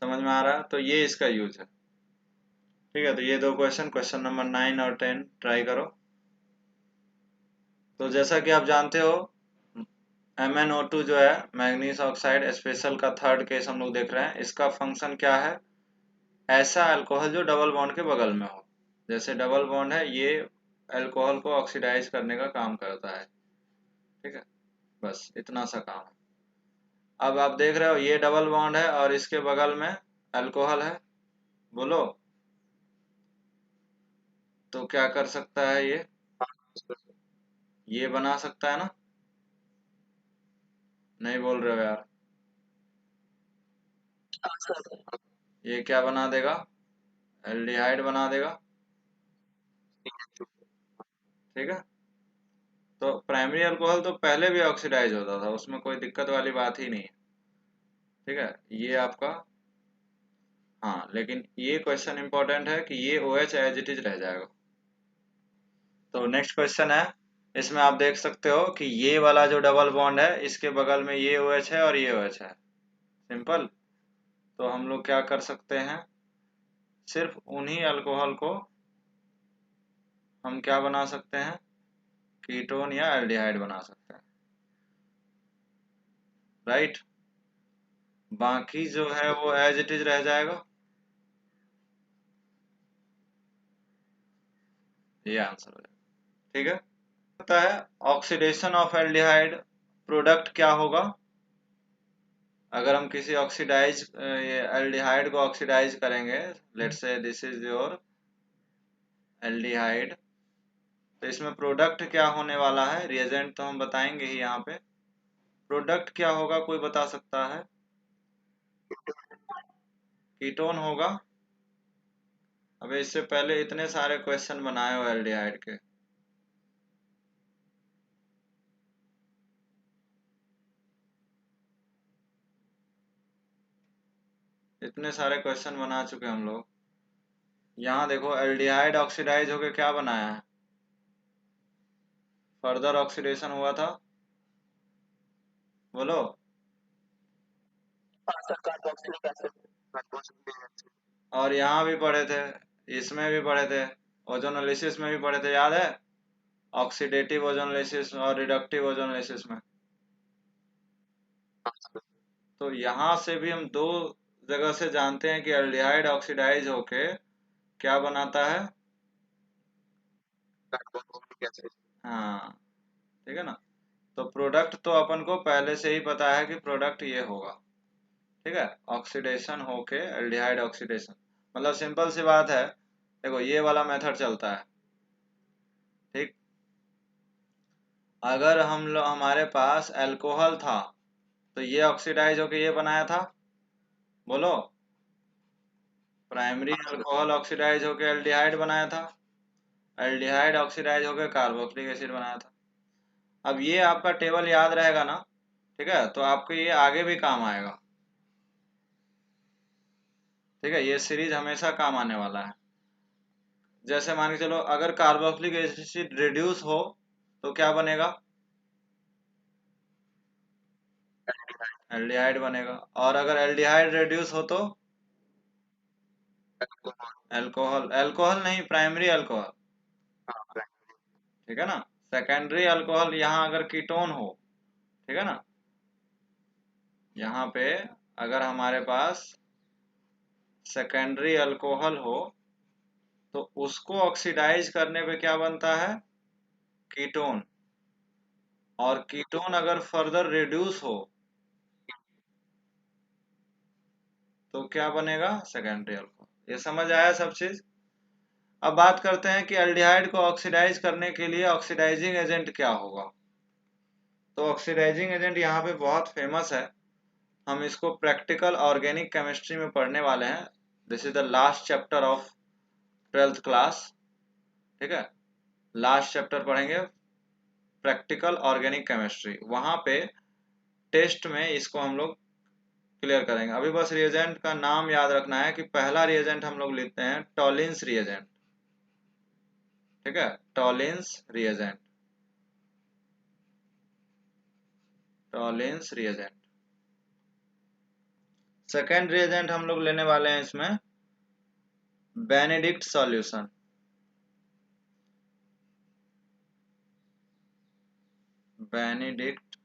समझ में आ रहा है, तो ये इसका यूज है। ठीक है, तो ये दो क्वेश्चन, क्वेश्चन नंबर 9 और 10 ट्राई करो। तो जैसा कि आप जानते हो MnO2 जो है मैग्नीज ऑक्साइड स्पेशल का थर्ड केस हम लोग देख रहे हैं, इसका फंक्शन क्या है, ऐसा अल्कोहल जो डबल बॉन्ड के बगल में हो, जैसे डबल बॉन्ड है ये अल्कोहल को ऑक्सीडाइज करने का काम करता है। ठीक है, बस इतना सा काम है। अब आप देख रहे हो ये डबल बॉन्ड है और इसके बगल में अल्कोहल है, बोलो तो क्या कर सकता है ये बना सकता है ना, नहीं बोल रहे हो यार, ये क्या बना देगा, एल्डिहाइड बना देगा। ठीक है, तो प्राइमरी अल्कोहल तो पहले भी ऑक्सीडाइज होता था, उसमें कोई दिक्कत वाली बात ही नहीं है। ठीक है, ये आपका, हाँ लेकिन ये क्वेश्चन इंपॉर्टेंट है कि ये OH एज इट इज रह जाएगा। तो नेक्स्ट क्वेश्चन है, इसमें आप देख सकते हो कि ये वाला जो डबल बॉन्ड है इसके बगल में ये OH है और ये OH है, सिंपल। तो हम लोग क्या कर सकते हैं, सिर्फ उन्हीं अल्कोहल को हम क्या बना सकते हैं, कीटोन या एल्डिहाइड बना सकते हैं, राइट। बाकी जो है वो एज इट इज रह जाएगा, ये आंसर हो जाएगा। ठीक है, पता है ऑक्सीडेशन ऑफ एल्डिहाइड प्रोडक्ट क्या होगा, अगर हम किसी ऑक्सीडाइज एल्डिहाइड को ऑक्सीडाइज करेंगे, let's say this is your aldehyde, तो इसमें प्रोडक्ट क्या होने वाला है, रिएजेंट तो हम बताएंगे ही, यहाँ पे प्रोडक्ट क्या होगा कोई बता सकता है, कीटोन होगा। अबे इससे पहले इतने सारे क्वेश्चन बनाए हो एल्डिहाइड के, इतने सारे क्वेश्चन बना चुके हम लोग। यहाँ देखो एल्डिहाइड ऑक्सीडाइज होके क्या बनाया है, फर्दर ऑक्सीडेशन हुआ था, बोलो। और यहाँ भी पढ़े थे, इसमें भी पढ़े थे, ओजोनोलिसिस में भी पढ़े थे, याद है, ऑक्सीडेटिव ओजोनोलिसिस और रिडक्टिव ओजोनोलिसिस में। तो यहाँ से भी हम दो जगह से जानते हैं कि एल्डिहाइड ऑक्सीडाइज होके क्या बनाता है, हाँ, ठीक है ना। तो प्रोडक्ट तो अपन को पहले से ही पता है कि प्रोडक्ट ये होगा। ठीक है, ऑक्सीडेशन होके एल्डिहाइड ऑक्सीडेशन, मतलब सिंपल सी बात है, देखो ये वाला मेथड चलता है। ठीक, अगर हम लोग हमारे पास अल्कोहल था तो ये ऑक्सीडाइज होके ये बनाया था, बोलो, प्राइमरी अल्कोहल ऑक्सीडाइज होके एल्डिहाइड बनाया था, एल्डिहाइड ऑक्सीडाइज होके कार्बोक्सिलिक एसिड बनाया था। अब ये आपका टेबल याद रहेगा ना, ठीक है, तो आपको ये आगे भी काम आएगा। ठीक है, ये सीरीज हमेशा काम आने वाला है। जैसे मान के चलो अगर कार्बोक्सिलिक एसिड रिड्यूस हो तो क्या बनेगा, एल्डिहाइड बनेगा, और अगर एल्डिहाइड रिड्यूस हो तो अल्कोहल, अल्कोहल नहीं, प्राइमरी अल्कोहल। ठीक है ना, सेकेंडरी अल्कोहल यहाँ अगर कीटोन हो, ठीक है ना, यहाँ पे अगर हमारे पास सेकेंडरी अल्कोहल हो तो उसको ऑक्सीडाइज करने पे क्या बनता है, कीटोन। और कीटोन अगर फर्दर रिड्यूस हो तो क्या बनेगा, सेकेंडरी अल्कोहल। ये समझ आया सब चीज। अब बात करते हैं कि एल्डिहाइड को ऑक्सीडाइज करने के लिए ऑक्सीडाइजिंग एजेंट क्या होगा। तो ऑक्सीडाइजिंग एजेंट यहाँ पे बहुत फेमस है, हम इसको प्रैक्टिकल ऑर्गेनिक केमिस्ट्री में पढ़ने वाले हैं। This is the last chapter of 12th class, ठीक है। लास्ट चैप्टर पढ़ेंगे प्रैक्टिकल ऑर्गेनिक केमिस्ट्री, वहां पे टेस्ट में इसको हम लोग क्लियर करेंगे। अभी बस रिएजेंट का नाम याद रखना है कि पहला रिएजेंट हम लोग लेते हैं टॉलिंस रिएजेंट, ठीक है, टॉलिंस रिएजेंट, टॉलिंस रिएजेंट। सेकेंड रिएजेंट हम लोग लेने वाले हैं इसमें Benedict solution, Benedict,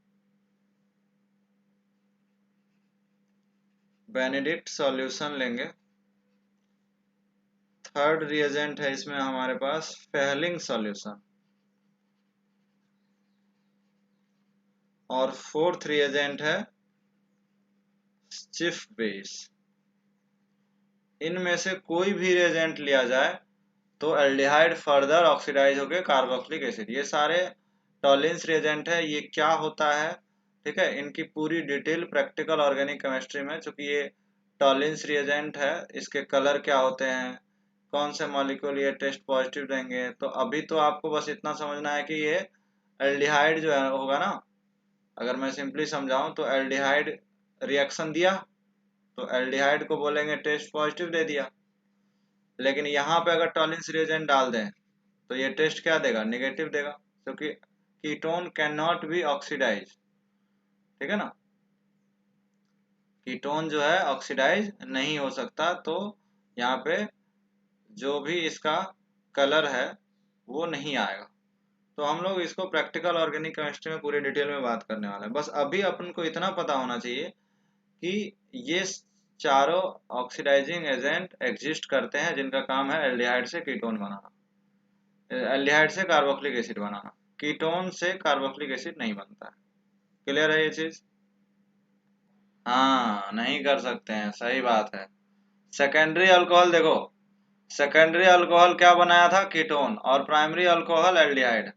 Benedict solution लेंगे। थर्ड रिएजेंट है इसमें हमारे पास फेहलिंग सॉल्यूशन, और फोर्थ रिएजेंट है स्टिफ बेस। इनमें से कोई भी रिएजेंट लिया जाए तो एल्डिहाइड फर्दर ऑक्सीडाइज होकर कार्बोक्सिलिक एसिड, ये सारे टॉलिंस रिएजेंट है। ये क्या होता है, ठीक है, इनकी पूरी डिटेल प्रैक्टिकल ऑर्गेनिक केमिस्ट्री में, चूंकि ये टॉलिंस रिएजेंट है, इसके कलर क्या होते हैं, कौन से मॉलिक्यूल ये टेस्ट पॉजिटिव देंगे। तो अभी तो आपको बस इतना समझना है कि ये एल्डिहाइड जो है होगा ना, अगर मैं सिंपली समझाऊं तो एल्डिहाइड रिएक्शन दिया तो एल्डिहाइड को बोलेंगे टेस्ट पॉजिटिव दे दिया। लेकिन यहाँ पे अगर टॉलिंस रिएजेंट डाल दें तो ये टेस्ट क्या देगा, नेगेटिव देगा, क्योंकि ketone can not be oxidize, ठीक है ना, कीटोन जो है ऑक्सीडाइज नहीं हो सकता। तो यहाँ पे जो भी इसका कलर है वो नहीं आएगा। तो हम लोग इसको प्रैक्टिकल ऑर्गेनिक केमिस्ट्री में पूरी डिटेल में बात करने वाले हैं। बस अभी अपन को इतना पता होना चाहिए कि ये चारों ऑक्सीडाइजिंग एजेंट एग्जिस्ट करते हैं जिनका काम है एल्डिहाइड से कीटोन बनाना, एल्डिहाइड से कार्बोक्सिलिक एसिड बनाना, कीटोन से कार्बोक्सिलिक एसिड नहीं बनता है। क्लियर है ये चीज? हाँ, नहीं कर सकते हैं, सही बात है। सेकेंडरी अल्कोहल देखो, सेकेंडरी अल्कोहल क्या बनाया था, कीटोन, और प्राइमरी अल्कोहल एल्डिहाइड।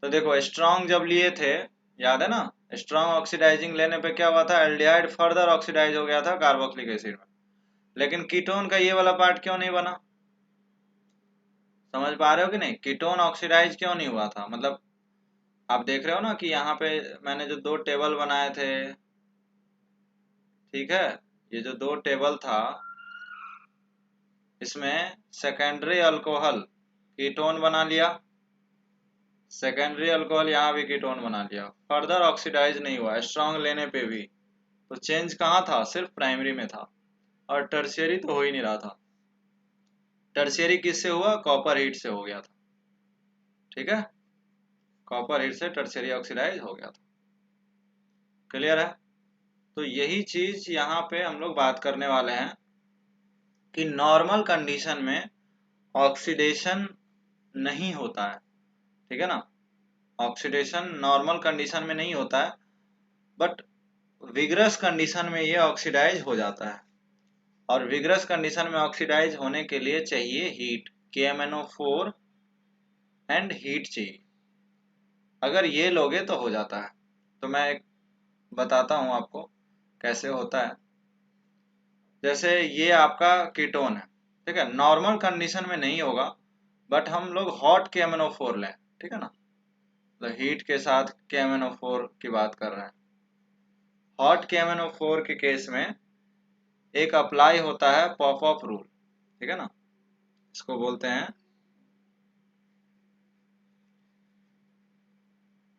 तो देखो स्ट्रॉन्ग जब लिए थे, याद है ना, स्ट्रॉन्ग ऑक्सीडाइजिंग लेने पे क्या हुआ था, एल्डिहाइड फर्दर ऑक्सीडाइज हो गया था कार्बोक्सिलिक एसिड में। लेकिन कीटोन का ये वाला पार्ट क्यों नहीं बना, समझ पा रहे हो कि नहीं, कीटोन ऑक्सीडाइज क्यों नहीं हुआ था। मतलब आप देख रहे हो ना कि यहाँ पे मैंने जो दो टेबल बनाए थे, ठीक है, ये जो दो टेबल था इसमें सेकेंडरी अल्कोहल कीटोन बना लिया, सेकेंडरी अल्कोहल यहाँ भी कीटोन बना लिया, फर्दर ऑक्सीडाइज नहीं हुआ स्ट्रॉन्ग लेने पे भी। तो चेंज कहाँ था, सिर्फ प्राइमरी में था, और टर्शियरी तो हो ही नहीं रहा था। टर्शियरी किससे हुआ, कॉपर हीट से हो गया था, ठीक है, कॉपर हीट से टर्शियरी ऑक्सीडाइज हो गया था। क्लियर है? तो यही चीज यहाँ पे हम लोग बात करने वाले हैं कि नॉर्मल कंडीशन में ऑक्सीडेशन नहीं होता है, ठीक है ना, ऑक्सीडेशन नॉर्मल कंडीशन में नहीं होता है, बट विगरस कंडीशन में ये ऑक्सीडाइज हो जाता है। और विगरस कंडीशन में ऑक्सीडाइज होने के लिए चाहिए हीट, KMnO4 एंड हीट चाहिए। अगर ये लोगे तो हो जाता है। तो मैं एक बताता हूँ आपको कैसे होता है। जैसे ये आपका कीटोन है, ठीक है, नॉर्मल कंडीशन में नहीं होगा, बट हम लोग हॉट KMnO4 लें, ठीक है ना, तो हीट के साथ KMnO4 की बात कर रहे हैं। हॉट KMnO4 के केस में एक अप्लाई होता है पॉप ऑफ रूल, ठीक है ना, इसको बोलते हैं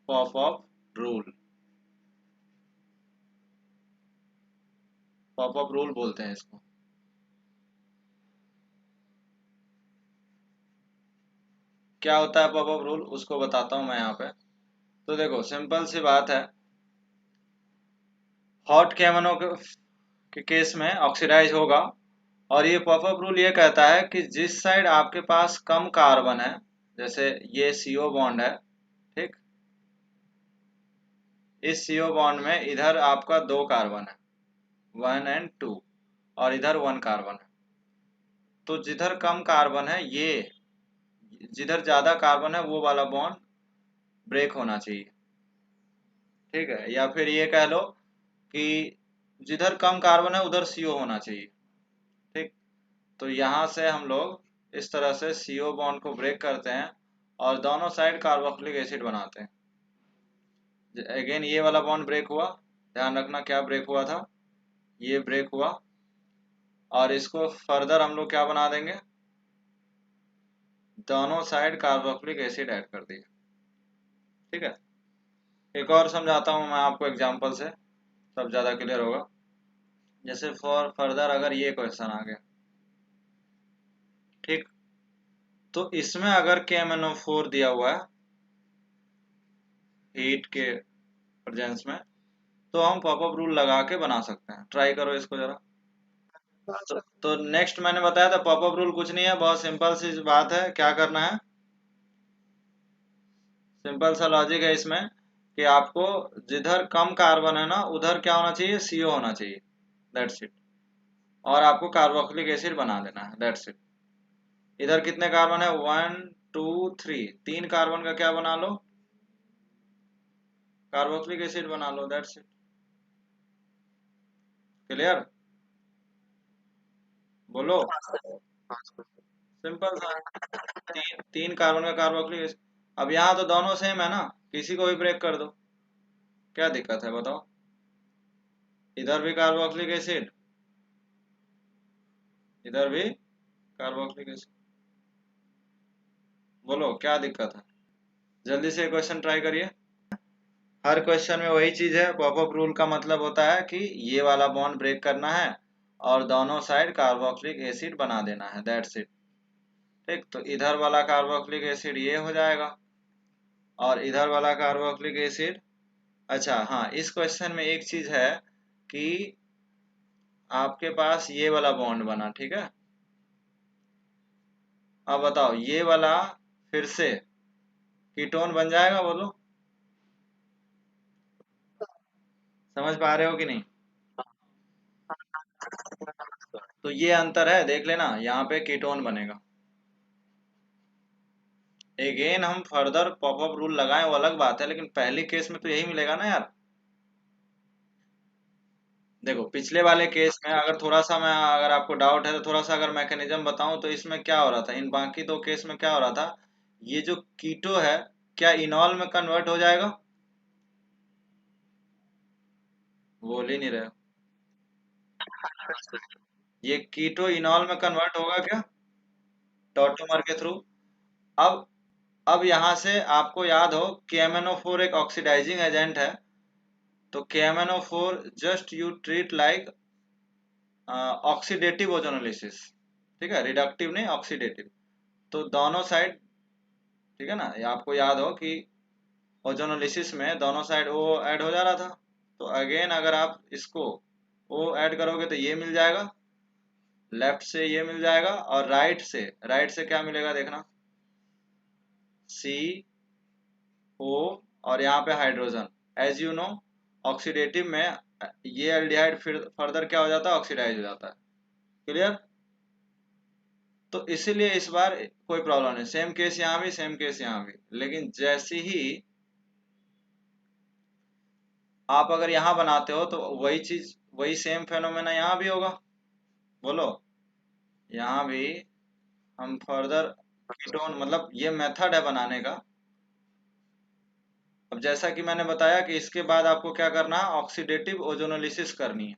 pop of rule, pop of rule बोलते हैं इसको। क्या होता है पॉप ऑफ रूल, उसको बताता हूं मैं यहाँ पे। तो देखो सिंपल सी बात है, हॉट के केस में ऑक्सीडाइज होगा। और ये पॉपअप रूल ये कहता है कि जिस साइड आपके पास कम कार्बन है, जैसे ये CO बॉन्ड है, ठीक, इस CO बॉन्ड में इधर आपका 2 कार्बन है, 1 एंड 2, और इधर 1 कार्बन है। तो जिधर कम कार्बन है, ये जिधर ज्यादा कार्बन है वो वाला बॉन्ड ब्रेक होना चाहिए, ठीक है। या फिर ये कह लो कि जिधर कम कार्बन है उधर CO होना चाहिए, ठीक। तो यहाँ से हम लोग इस तरह से CO बॉन्ड को ब्रेक करते हैं और दोनों साइड कार्बोक्सिलिक एसिड बनाते हैं। अगेन ये वाला बॉन्ड ब्रेक हुआ, ध्यान रखना क्या ब्रेक हुआ था, ये ब्रेक हुआ, और इसको फर्दर हम लोग क्या बना देंगे, दोनों साइड कार्बोक्सिलिक एसिड ऐड कर दिए, ठीक है। एक और समझाता हूँ मैं आपको एग्जांपल से, तब ज़्यादा क्लियर होगा। जैसे फॉर फर्दर अगर ये क्वेश्चन आ गया, ठीक, तो इसमें अगर KMnO4 दिया हुआ है हीट के प्रेजेंस में, तो हम पॉपअप रूल लगा के बना सकते हैं। ट्राई करो इसको जरा। तो नेक्स्ट मैंने बताया था पॉपअप रूल कुछ नहीं है, बहुत सिंपल सी बात है। क्या करना है, सिंपल सा लॉजिक है इसमें कि आपको जिधर कम कार्बन है ना उधर क्या होना चाहिए, CO होना चाहिए, दैट्स इट। और आपको कार्बोक्सिलिक एसिड बना देना है, दैट्स इट। इधर कितने कार्बन है, 1 2 3, 3 कार्बन का क्या बना लो, कार्बोक्सिलिक एसिड बना लो, दैट्स इट। क्लियर, बोलो। सिंपल सा, 3 कार्बन का कार्बोक्सिलिक एसिड। अब यहाँ तो दोनों सेम है ना, किसी को भी ब्रेक कर दो, क्या दिक्कत है बताओ। इधर भी कार्बोक्सिलिक एसिड, इधर भी कार्बोक्सिलिक एसिड, बोलो क्या दिक्कत है। जल्दी से क्वेश्चन ट्राई करिए। हर क्वेश्चन में वही चीज है, पॉपअप रूल का मतलब होता है कि ये वाला बॉन्ड ब्रेक करना है और दोनों साइड कार्बोक्सिलिक एसिड बना देना है, दैट्स इट, ठीक। तो इधर वाला कार्बोक्सिलिक एसिड ये हो जाएगा और इधर वाला कार्बोक्सिलिक एसिड, अच्छा हाँ, इस क्वेश्चन में एक चीज है कि आपके पास ये वाला बॉन्ड बना, ठीक है। अब बताओ ये वाला फिर से कीटोन बन जाएगा, बोलो। समझ पा रहे हो कि नहीं। तो ये अंतर है, देख लेना, यहाँ पे कीटोन बनेगा। अगेन हम फर्दर पॉपअप रूल लगाएं वो अलग बात है, लेकिन पहले केस में तो यही मिलेगा ना यार। देखो पिछले वाले केस में अगर थोड़ा सा मैं, अगर आपको डाउट है तो थोड़ा सा अगर मैकेनिज्म बताऊं, तो इसमें क्या हो रहा था, इन बाकी दो केस में क्या हो रहा था, ये जो कीटो है क्या इनॉल में कन्वर्ट हो जाएगा, बोल ही नहीं रहे हो। ये कीटो इनॉल में कन्वर्ट होगा क्या, टॉटोमर के थ्रू। अब अब यहाँ से आपको याद हो KMnO4 एक ऑक्सीडाइजिंग एजेंट है, तो KMnO4 just you treat like oxidative ozonolysis, ठीक है, रिडक्टिव नहीं, ऑक्सीडेटिव। तो दोनों साइड, ठीक है ना, ये आपको याद हो कि ओजोनोलिसिस में दोनों साइड ओ ऐड हो जा रहा था। तो अगेन अगर आप इसको ओ ऐड करोगे तो ये मिल जाएगा, लेफ्ट से ये मिल जाएगा, और राइट से क्या मिलेगा देखना, CO, और यहाँ पे hydrogen. As you know oxidative में ये एल्डिहाइड फिर फर्दर क्या हो जाता है, ऑक्सीडाइज हो जाता है। क्लियर। तो इसीलिए इस बार कोई प्रॉब्लम नहीं, सेम केस यहाँ भी, सेम केस यहाँ भी। लेकिन जैसे ही आप अगर यहाँ बनाते हो तो वही चीज, वही सेम फेनोमेना यहाँ भी होगा, बोलो। यहाँ भी हम फर्दर कीटोन, मतलब ये मेथड है बनाने का। अब जैसा कि मैंने बताया कि इसके बाद आपको क्या करना है, ऑक्सीडेटिव ओजोनोलिसिस करनी है।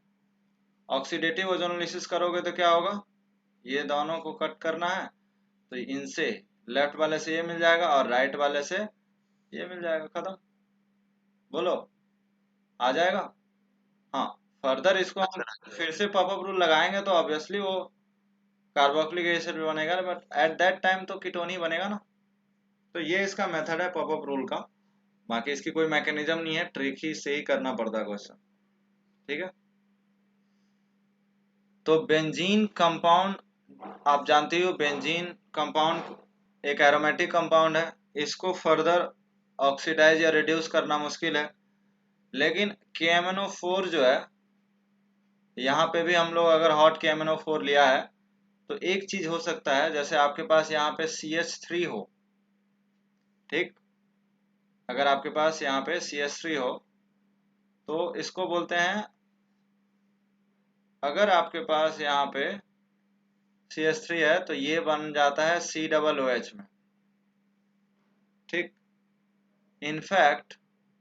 ऑक्सीडेटिव ओजोनोलिसिस करोगे तो क्या होगा, ये दोनों को कट करना है, तो इनसे लेफ्ट वाले से ये मिल जाएगा और राइट वाले से ये मिल जाएगा, खत्म, बोलो, आ जाएगा। हाँ, फर्दर इसको हम फिर से पॉपअप रूल लगाएंगे तो ऑब्वियसली वो कार्बोक्सिलिक एसिड भी बनेगा, बट एट दैट टाइम तो कीटोन ही बनेगा ना। तो ये इसका मेथड है पॉपअप रूल का, बाकी इसकी कोई मैकेनिज्म नहीं है, ट्रिक ही से ही करना पड़ता है क्वेश्चन, ठीक है। तो बेंजीन कंपाउंड आप जानते हो, बेंजीन कंपाउंड एक एरोमेटिक कंपाउंड है, इसको फर्दर ऑक्सीडाइज या रिड्यूस करना मुश्किल है। लेकिन KMnO4 जो है, यहाँ पे भी हम लोग अगर हॉट KMnO4 लिया है तो एक चीज हो सकता है, जैसे आपके पास यहाँ पे CH3 हो, ठीक, अगर आपके पास यहाँ पे CH3 हो तो इसको बोलते हैं, अगर आपके पास यहाँ पे CH3 है तो ये बन जाता है COOH में, ठीक। इनफैक्ट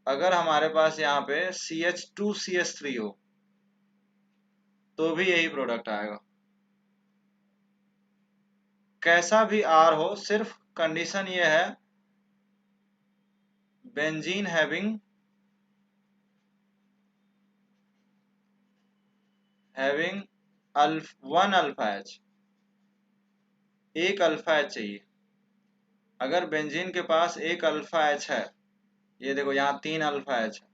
अगर हमारे पास यहाँ पे CH2CH3 हो तो भी यही प्रोडक्ट आएगा। कैसा भी R हो, सिर्फ कंडीशन ये है benzene having one alpha H, एक अल्फा H चाहिए। अगर बेंजीन के पास एक अल्फा H है, ये देखो यहाँ 3 अल्फा H है,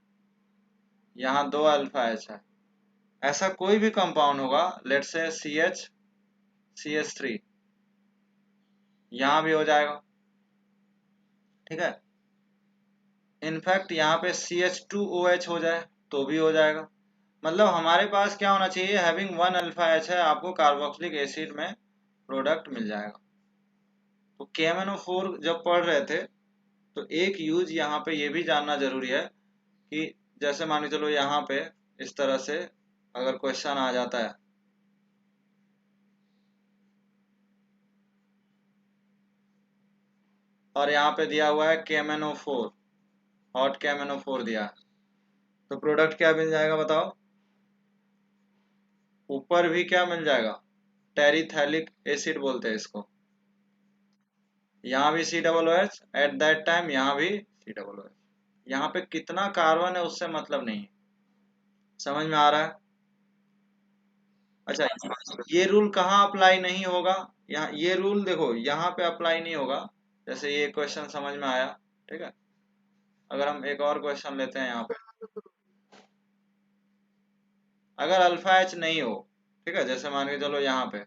यहाँ 2 अल्फा H है, ऐसा कोई भी कंपाउंड होगा, लेट से CH3, यहाँ भी हो जाएगा, ठीक है। इनफैक्ट यहाँ पे CH2OH हो जाए तो भी हो जाएगा। मतलब हमारे पास क्या होना चाहिए, हैविंग वन अल्फा H है, आपको कार्बोक्सिलिक एसिड में प्रोडक्ट मिल जाएगा। तो KMnO4 जब पढ़ रहे थे तो एक यूज यहाँ पे ये भी जानना जरूरी है कि जैसे मान के चलो यहाँ पे इस तरह से अगर क्वेश्चन आ जाता है, और यहाँ पे दिया हुआ है KMnO4, हॉट KMnO4 दिया है, तो प्रोडक्ट क्या मिल जाएगा बताओ? ऊपर भी क्या मिल जाएगा? टेरिथैलिक एसिड बोलते हैं इसको। यहाँ भी COOH एट दैट टाइम, यहाँ भी COOH। यहाँ पे कितना कार्बन है उससे मतलब नहीं है। समझ में आ रहा है? अच्छा, ये रूल कहाँ अप्लाई नहीं होगा? यहाँ ये रूल देखो, यहाँ पे अप्लाई नहीं होगा। जैसे ये क्वेश्चन समझ में आया, ठीक है। अगर हम एक और क्वेश्चन लेते हैं यहाँ पे, अगर अल्फा H नहीं हो, ठीक है, जैसे मान के चलो यहाँ पे,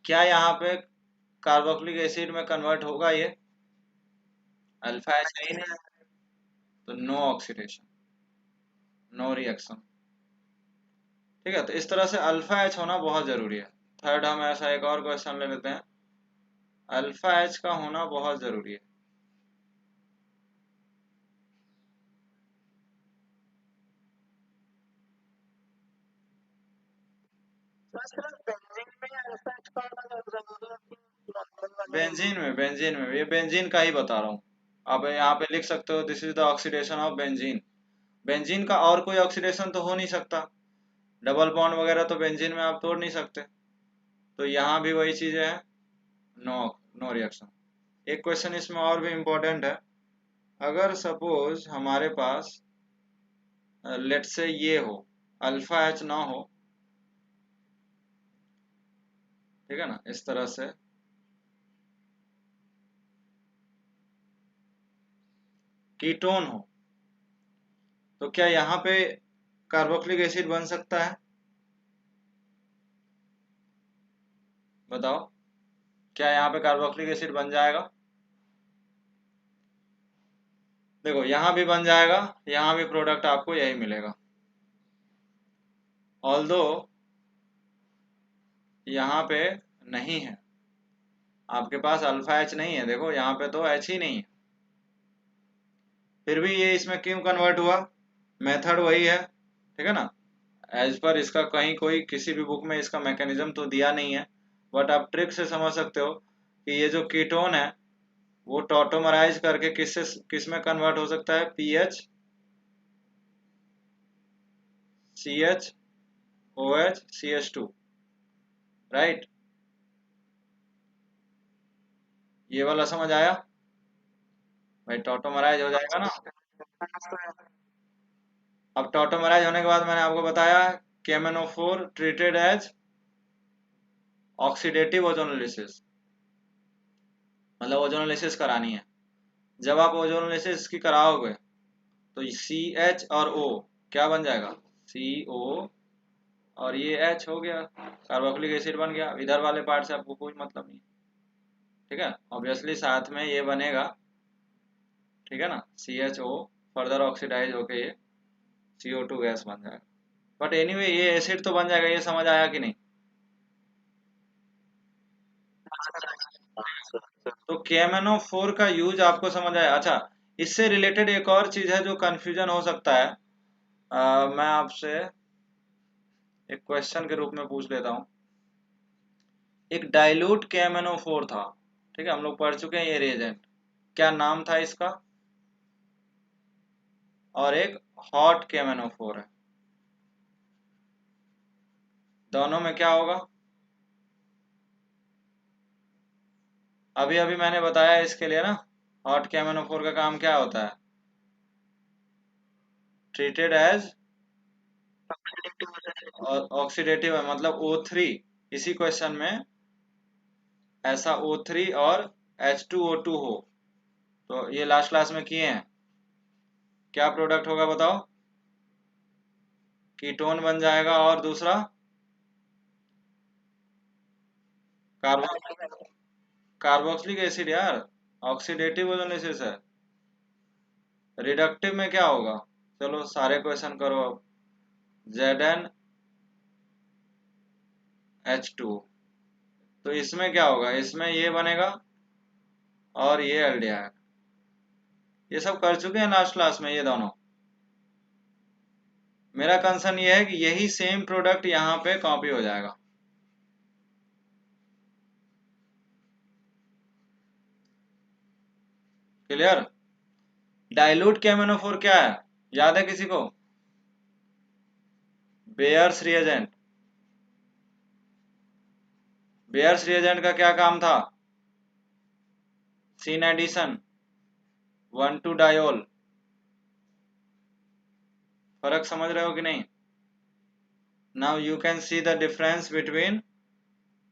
क्या यहाँ पे कार्बोक्सिलिक एसिड में कन्वर्ट होगा ये? अल्फा H नहीं है तो नो ऑक्सीडेशन, नो रिएक्शन, ठीक है। तो इस तरह से अल्फा H होना बहुत जरूरी है। थर्ड हम ऐसा एक और क्वेश्चन ले लेते हैं, अल्फा H का होना बहुत जरूरी है। बेंजीन में ये बेंजीन का ही बता रहा हूँ। आप यहाँ पे लिख सकते हो, this is the oxidation of benzene. Benzene का और कोई ऑक्सीडेशन तो हो नहीं सकता, डबल बॉन्ड वगैरह तो बेंजीन में आप तोड़ नहीं सकते। तो यहाँ भी वही चीज है, नो नो रिएक्शन। एक क्वेश्चन इसमें और भी इम्पोर्टेंट है, अगर सपोज हमारे पास लेट से ये हो, अल्फा H ना हो, ठीक है ना, इस तरह से कीटोन हो, तो क्या यहाँ पे कार्बोक्सिलिक एसिड बन सकता है? बताओ, क्या यहाँ पे कार्बोक्सिलिक एसिड बन जाएगा? देखो यहाँ भी बन जाएगा, यहाँ भी प्रोडक्ट आपको यही मिलेगा। ऑल्दो यहाँ पे नहीं है, आपके पास अल्फा H नहीं है, देखो यहाँ पे तो H ही नहीं है, फिर भी ये इसमें क्यों कन्वर्ट हुआ? मेथड वही है, ठीक है ना। एज पर इसका कहीं कोई किसी भी बुक में इसका मैकेनिज्म तो दिया नहीं है, बट आप ट्रिक से समझ सकते हो कि ये जो कीटोन है वो टॉटोमराइज करके किस में कन्वर्ट हो सकता है? PH CHOH CH2, right. ये वाला समझ आया भाई? टॉटोमराइज हो जाएगा ना। अब टॉटोमराइज होने के बाद मैंने आपको बताया KMnO4 treated as oxidative ozonolysis, मतलब ओजोनोलिसिस करानी है। जब आप ओजोनोलिसिस की कराओगे तो CH और O क्या बन जाएगा? CO और ये H हो गया, कार्बोक्सिलिक एसिड बन गया। इधर वाले पार्ट से आपको कोई मतलब नहीं, ठीक है। ऑब्वियसली साथ में ये बनेगा, ठीक है ना, CHO फर्दर ऑक्सीडाइज होके ये CO2 गैस बन जाएगा। बट एनीवे ये एसिड तो बन जाएगा, ये समझ आया कि नहीं? तो KMnO4 का यूज आपको समझ आया। अच्छा, इससे रिलेटेड एक और चीज है जो कंफ्यूजन हो सकता है, मैं आपसे एक क्वेश्चन के रूप में पूछ लेता हूँ। एक डाइल्यूट KMnO4 था, ठीक है, हम लोग पढ़ चुके हैं ये रिएजेंट, क्या नाम था इसका? और एक हॉट KMnO4 है, दोनों में क्या होगा? अभी अभी मैंने बताया इसके लिए ना, हॉट KMnO4 का काम क्या होता है? ट्रीटेड एज ऑक्सीडेटिव है, मतलब O3। इसी क्वेश्चन में ऐसा O3 और H2O2 हो, तो ये लास्ट क्लास में किए हैं, क्या प्रोडक्ट होगा बताओ? कीटोन बन जाएगा, और दूसरा कार्बो कार्बोक्सिलिक एसिड यार, ऑक्सीडेटिव ओजोलिसिस है। रिडक्टिव में क्या होगा? चलो सारे क्वेश्चन करो अब। ZnH2, तो इसमें क्या होगा? इसमें ये बनेगा और ये एल्डिहाइड, ये सब कर चुके हैं लास्ट क्लास में ये दोनों। मेरा कंसर्न ये है कि यही सेम प्रोडक्ट यहाँ पे कॉपी हो जाएगा। क्लियर? डाइल्यूट KMnO4 क्या है, याद है किसी को? Bears reagent. बेयर्स रिएजेंट का क्या काम था? Syn addition 1,2 diol. फर्क समझ रहे हो कि नहीं? Now you can see the difference between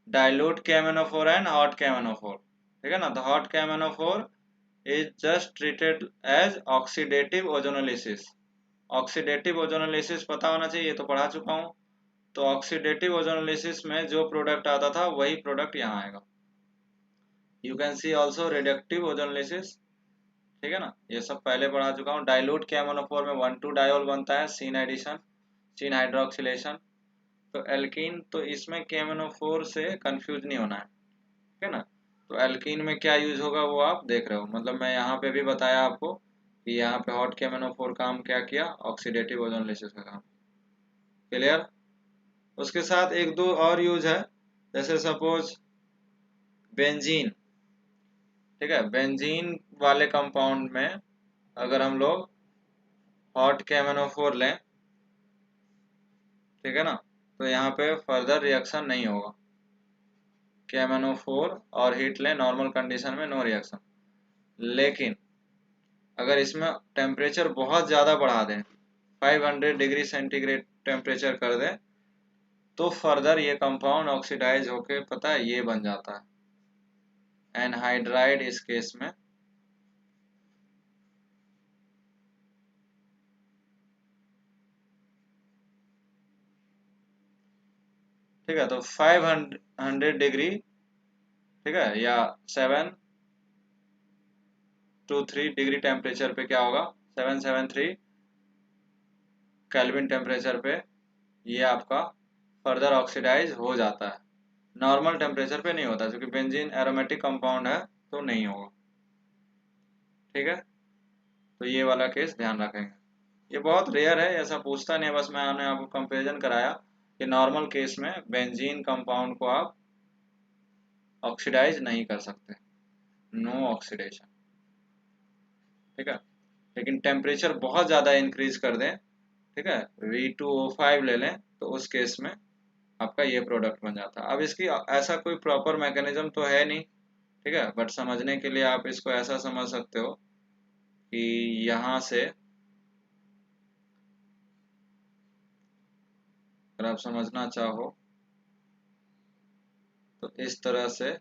dilute KMnO4 and hot KMnO4, ठीक है ना। The hot KMnO4 is just treated as oxidative ozonolysis। Oxidative ozonolysis पता होना चाहिए, ये तो पढ़ा चुका हूँ। तो ऑक्सीडेटिव ओजोनोलिसिस में जो प्रोडक्ट आता था वही प्रोडक्ट यहाँ आएगा। You can C also reductive ozonolysis, ठीक है ना, ये सब पहले पढ़ा चुका हूँ। डाइल्यूट KMnO4 में 1,2 डायोल बनता है, सीन एडिशन, सीन हाइड्रोक्सिलेशन। तो एल्कीन, तो इसमें KMnO4 से कंफ्यूज नहीं होना है, ठीक है ना। तो एल्कीन में क्या यूज होगा वो आप देख रहे हो, मतलब मैं यहाँ पे भी बताया आपको कि यहाँ पे हॉट KMnO4 काम क्या किया, ऑक्सीडेटिव ओजोनोलिसिस का काम। क्लियर? उसके साथ एक दो और यूज है, जैसे सपोज बेंजीन, ठीक है, बेंजीन वाले कंपाउंड में अगर हम लोग हॉट KMnO4 लें, ठीक है ना, तो यहाँ पे फर्दर रिएक्शन नहीं होगा। KMnO4 और हीट लें नॉर्मल कंडीशन में, नो रिएक्शन। लेकिन अगर इसमें टेम्परेचर बहुत ज़्यादा बढ़ा दें, 500 डिग्री सेंटीग्रेड टेम्परेचर कर दें, तो फर्दर ये कंपाउंड ऑक्सीडाइज होके पता है ये बन जाता है एनहाइड्राइड इस केस में। ठीक है, तो 500 डिग्री, ठीक है, या 723 डिग्री टेम्परेचर पे क्या होगा, 773 केल्विन टेम्परेचर पे ये आपका फर्दर ऑक्सीडाइज हो जाता है। नॉर्मल टेम्परेचर पे नहीं होता, क्योंकि बेंजीन एरोमेटिक कंपाउंड है तो नहीं होगा, ठीक है। तो ये वाला केस ध्यान रखेंगे, ये बहुत रेयर है, ऐसा पूछता नहीं है, बस मैंने आपको कंपेरिजन कराया कि नॉर्मल केस में बेंजीन कंपाउंड को आप ऑक्सीडाइज नहीं कर सकते, नो ऑक्सीडेशन, ठीक है। लेकिन टेम्परेचर बहुत ज़्यादा इंक्रीज कर दें, ठीक है, V2O5 ले लें, तो उस केस में आपका ये प्रोडक्ट बन जाता है। अब इसकी ऐसा कोई प्रॉपर मैकेनिज्म तो है नहीं, ठीक है, बट समझने के लिए आप इसको ऐसा समझ सकते हो कि यहाँ से अगर आप समझना चाहो तो इस तरह से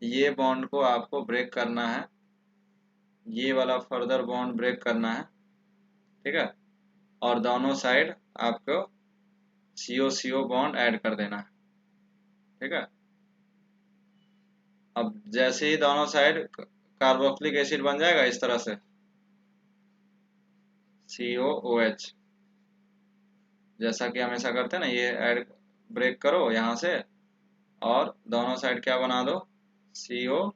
ये बॉन्ड को आपको ब्रेक करना है, ये वाला फर्दर बॉन्ड ब्रेक करना है, ठीक है। और दोनों साइड आपको CO बॉन्ड ऐड कर देना है, ठीक है। अब जैसे ही दोनों साइड कार्बोक्सिलिक एसिड बन जाएगा इस तरह से COOH, जैसा कि हमेशा करते हैं ना, ये ऐड ब्रेक करो यहाँ से और दोनों साइड क्या बना दो, COOH,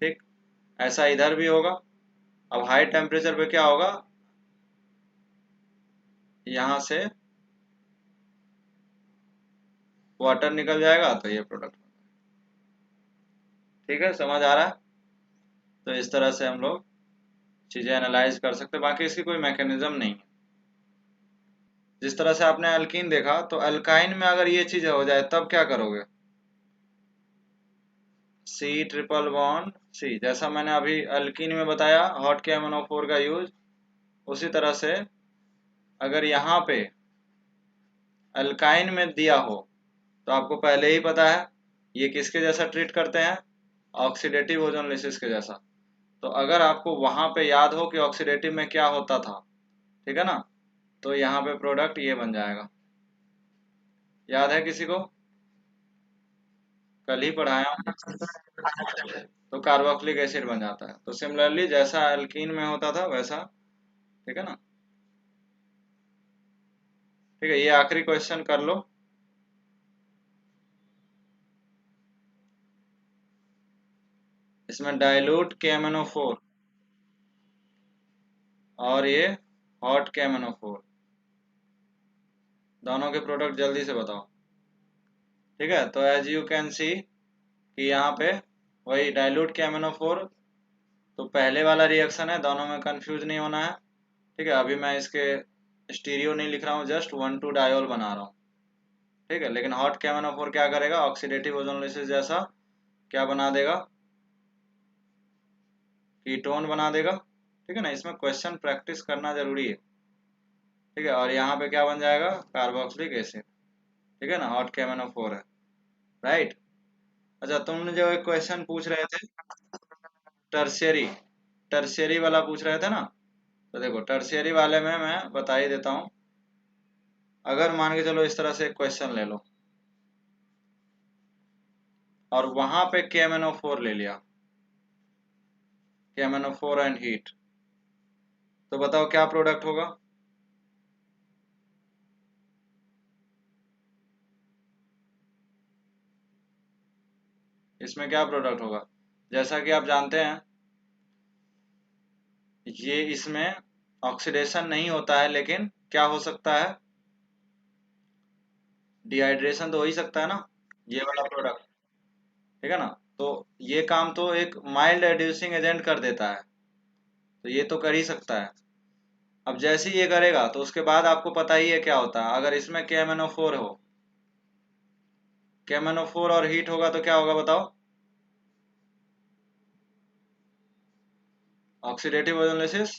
ठीक। ऐसा इधर भी होगा। अब हाई टेम्परेचर पे क्या होगा, यहाँ से वाटर निकल जाएगा तो ये प्रोडक्ट, ठीक है, समझ आ रहा है। तो इस तरह से हम लोग चीज़ें एनालाइज कर सकते हैं, बाकी इसकी कोई मैकेनिज्म नहीं है। जिस तरह से आपने अल्कीन देखा, तो अल्काइन में अगर ये चीज़ हो जाए तब क्या करोगे, C ट्रिपल बॉन्ड C, जैसा मैंने अभी अल्कीन में बताया हॉट KMnO4 का यूज, उसी तरह से अगर यहाँ पे अल्काइन में दिया हो तो आपको पहले ही पता है ये किसके जैसा ट्रीट करते हैं, ऑक्सीडेटिव ओजोनलिसिस के जैसा। तो अगर आपको वहां पे याद हो कि ऑक्सीडेटिव में क्या होता था, ठीक है ना, तो यहाँ पे प्रोडक्ट ये बन जाएगा। याद है किसी को, कल ही पढ़ाया हूँ, तो कार्बोक्सिलिक एसिड बन जाता है। तो सिमिलरली जैसा अल्कीन में होता था वैसा, ठीक है ना। ठीक है, ये आखिरी क्वेश्चन कर लो। इसमें डाइल्यूट KMnO4 और ये हॉट KMnO4, दोनों के प्रोडक्ट जल्दी से बताओ। ठीक है, तो एज यू कैन सी कि यहाँ पे वही डाइल्यूट KMnO4, तो पहले वाला रिएक्शन है, दोनों में कंफ्यूज नहीं होना है। ठीक है, अभी मैं इसके स्टीरियो नहीं लिख रहा हूँ, जस्ट 1,2 डायोल बना रहा हूँ। ठीक है, लेकिन हॉट KMnO4 क्या करेगा, ऑक्सीडेटिव ओजोनोलिसिस जैसा क्या बना देगा, कीटोन बना देगा। ठीक है ना, इसमें क्वेश्चन प्रैक्टिस करना जरूरी है। ठीक है, और यहाँ पे क्या बन जाएगा, कार्बोक्सिलिक एसिड। ठीक है ना, हॉट KMnO4 है, राइट। अच्छा, तुमने जो एक क्वेश्चन पूछ रहे थे टर्शियरी, टर्शियरी वाला पूछ रहे थे ना, तो देखो टर्शियरी वाले में मैं बता ही देता हूँ। अगर मान के चलो इस तरह से एक क्वेश्चन ले लो और वहां पे KMnO4 ले लिया, KMnO4 एंड हीट, तो बताओ क्या प्रोडक्ट होगा। इसमें क्या प्रोडक्ट होगा, जैसा कि आप जानते हैं ये इसमें ऑक्सीडेशन नहीं होता है, लेकिन क्या हो सकता है, डिहाइड्रेशन तो हो ही सकता है ना, ये वाला प्रोडक्ट। ठीक है ना, तो ये काम तो एक माइल्ड एड्यूसिंग एजेंट कर देता है, तो ये तो कर ही सकता है। अब जैसे ही ये करेगा तो उसके बाद आपको पता ही है क्या होता है, अगर इसमें KMnO4 हो, KMnO4 और हीट होगा तो क्या होगा बताओ, ऑक्सीडेटिव ओजोनोलिसिस,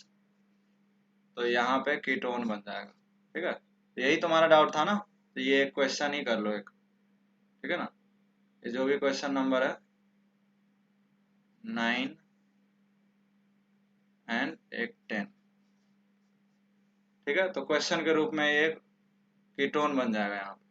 तो यहाँ पे कीटोन बन जाएगा। ठीक है, यही तुम्हारा डाउट था ना, तो ये एक क्वेश्चन ही कर लो एक। ठीक है ना, ये जो भी क्वेश्चन नंबर है 9 एंड एक 10। ठीक है, तो क्वेश्चन के रूप में ये कीटोन बन जाएगा यहाँ पे।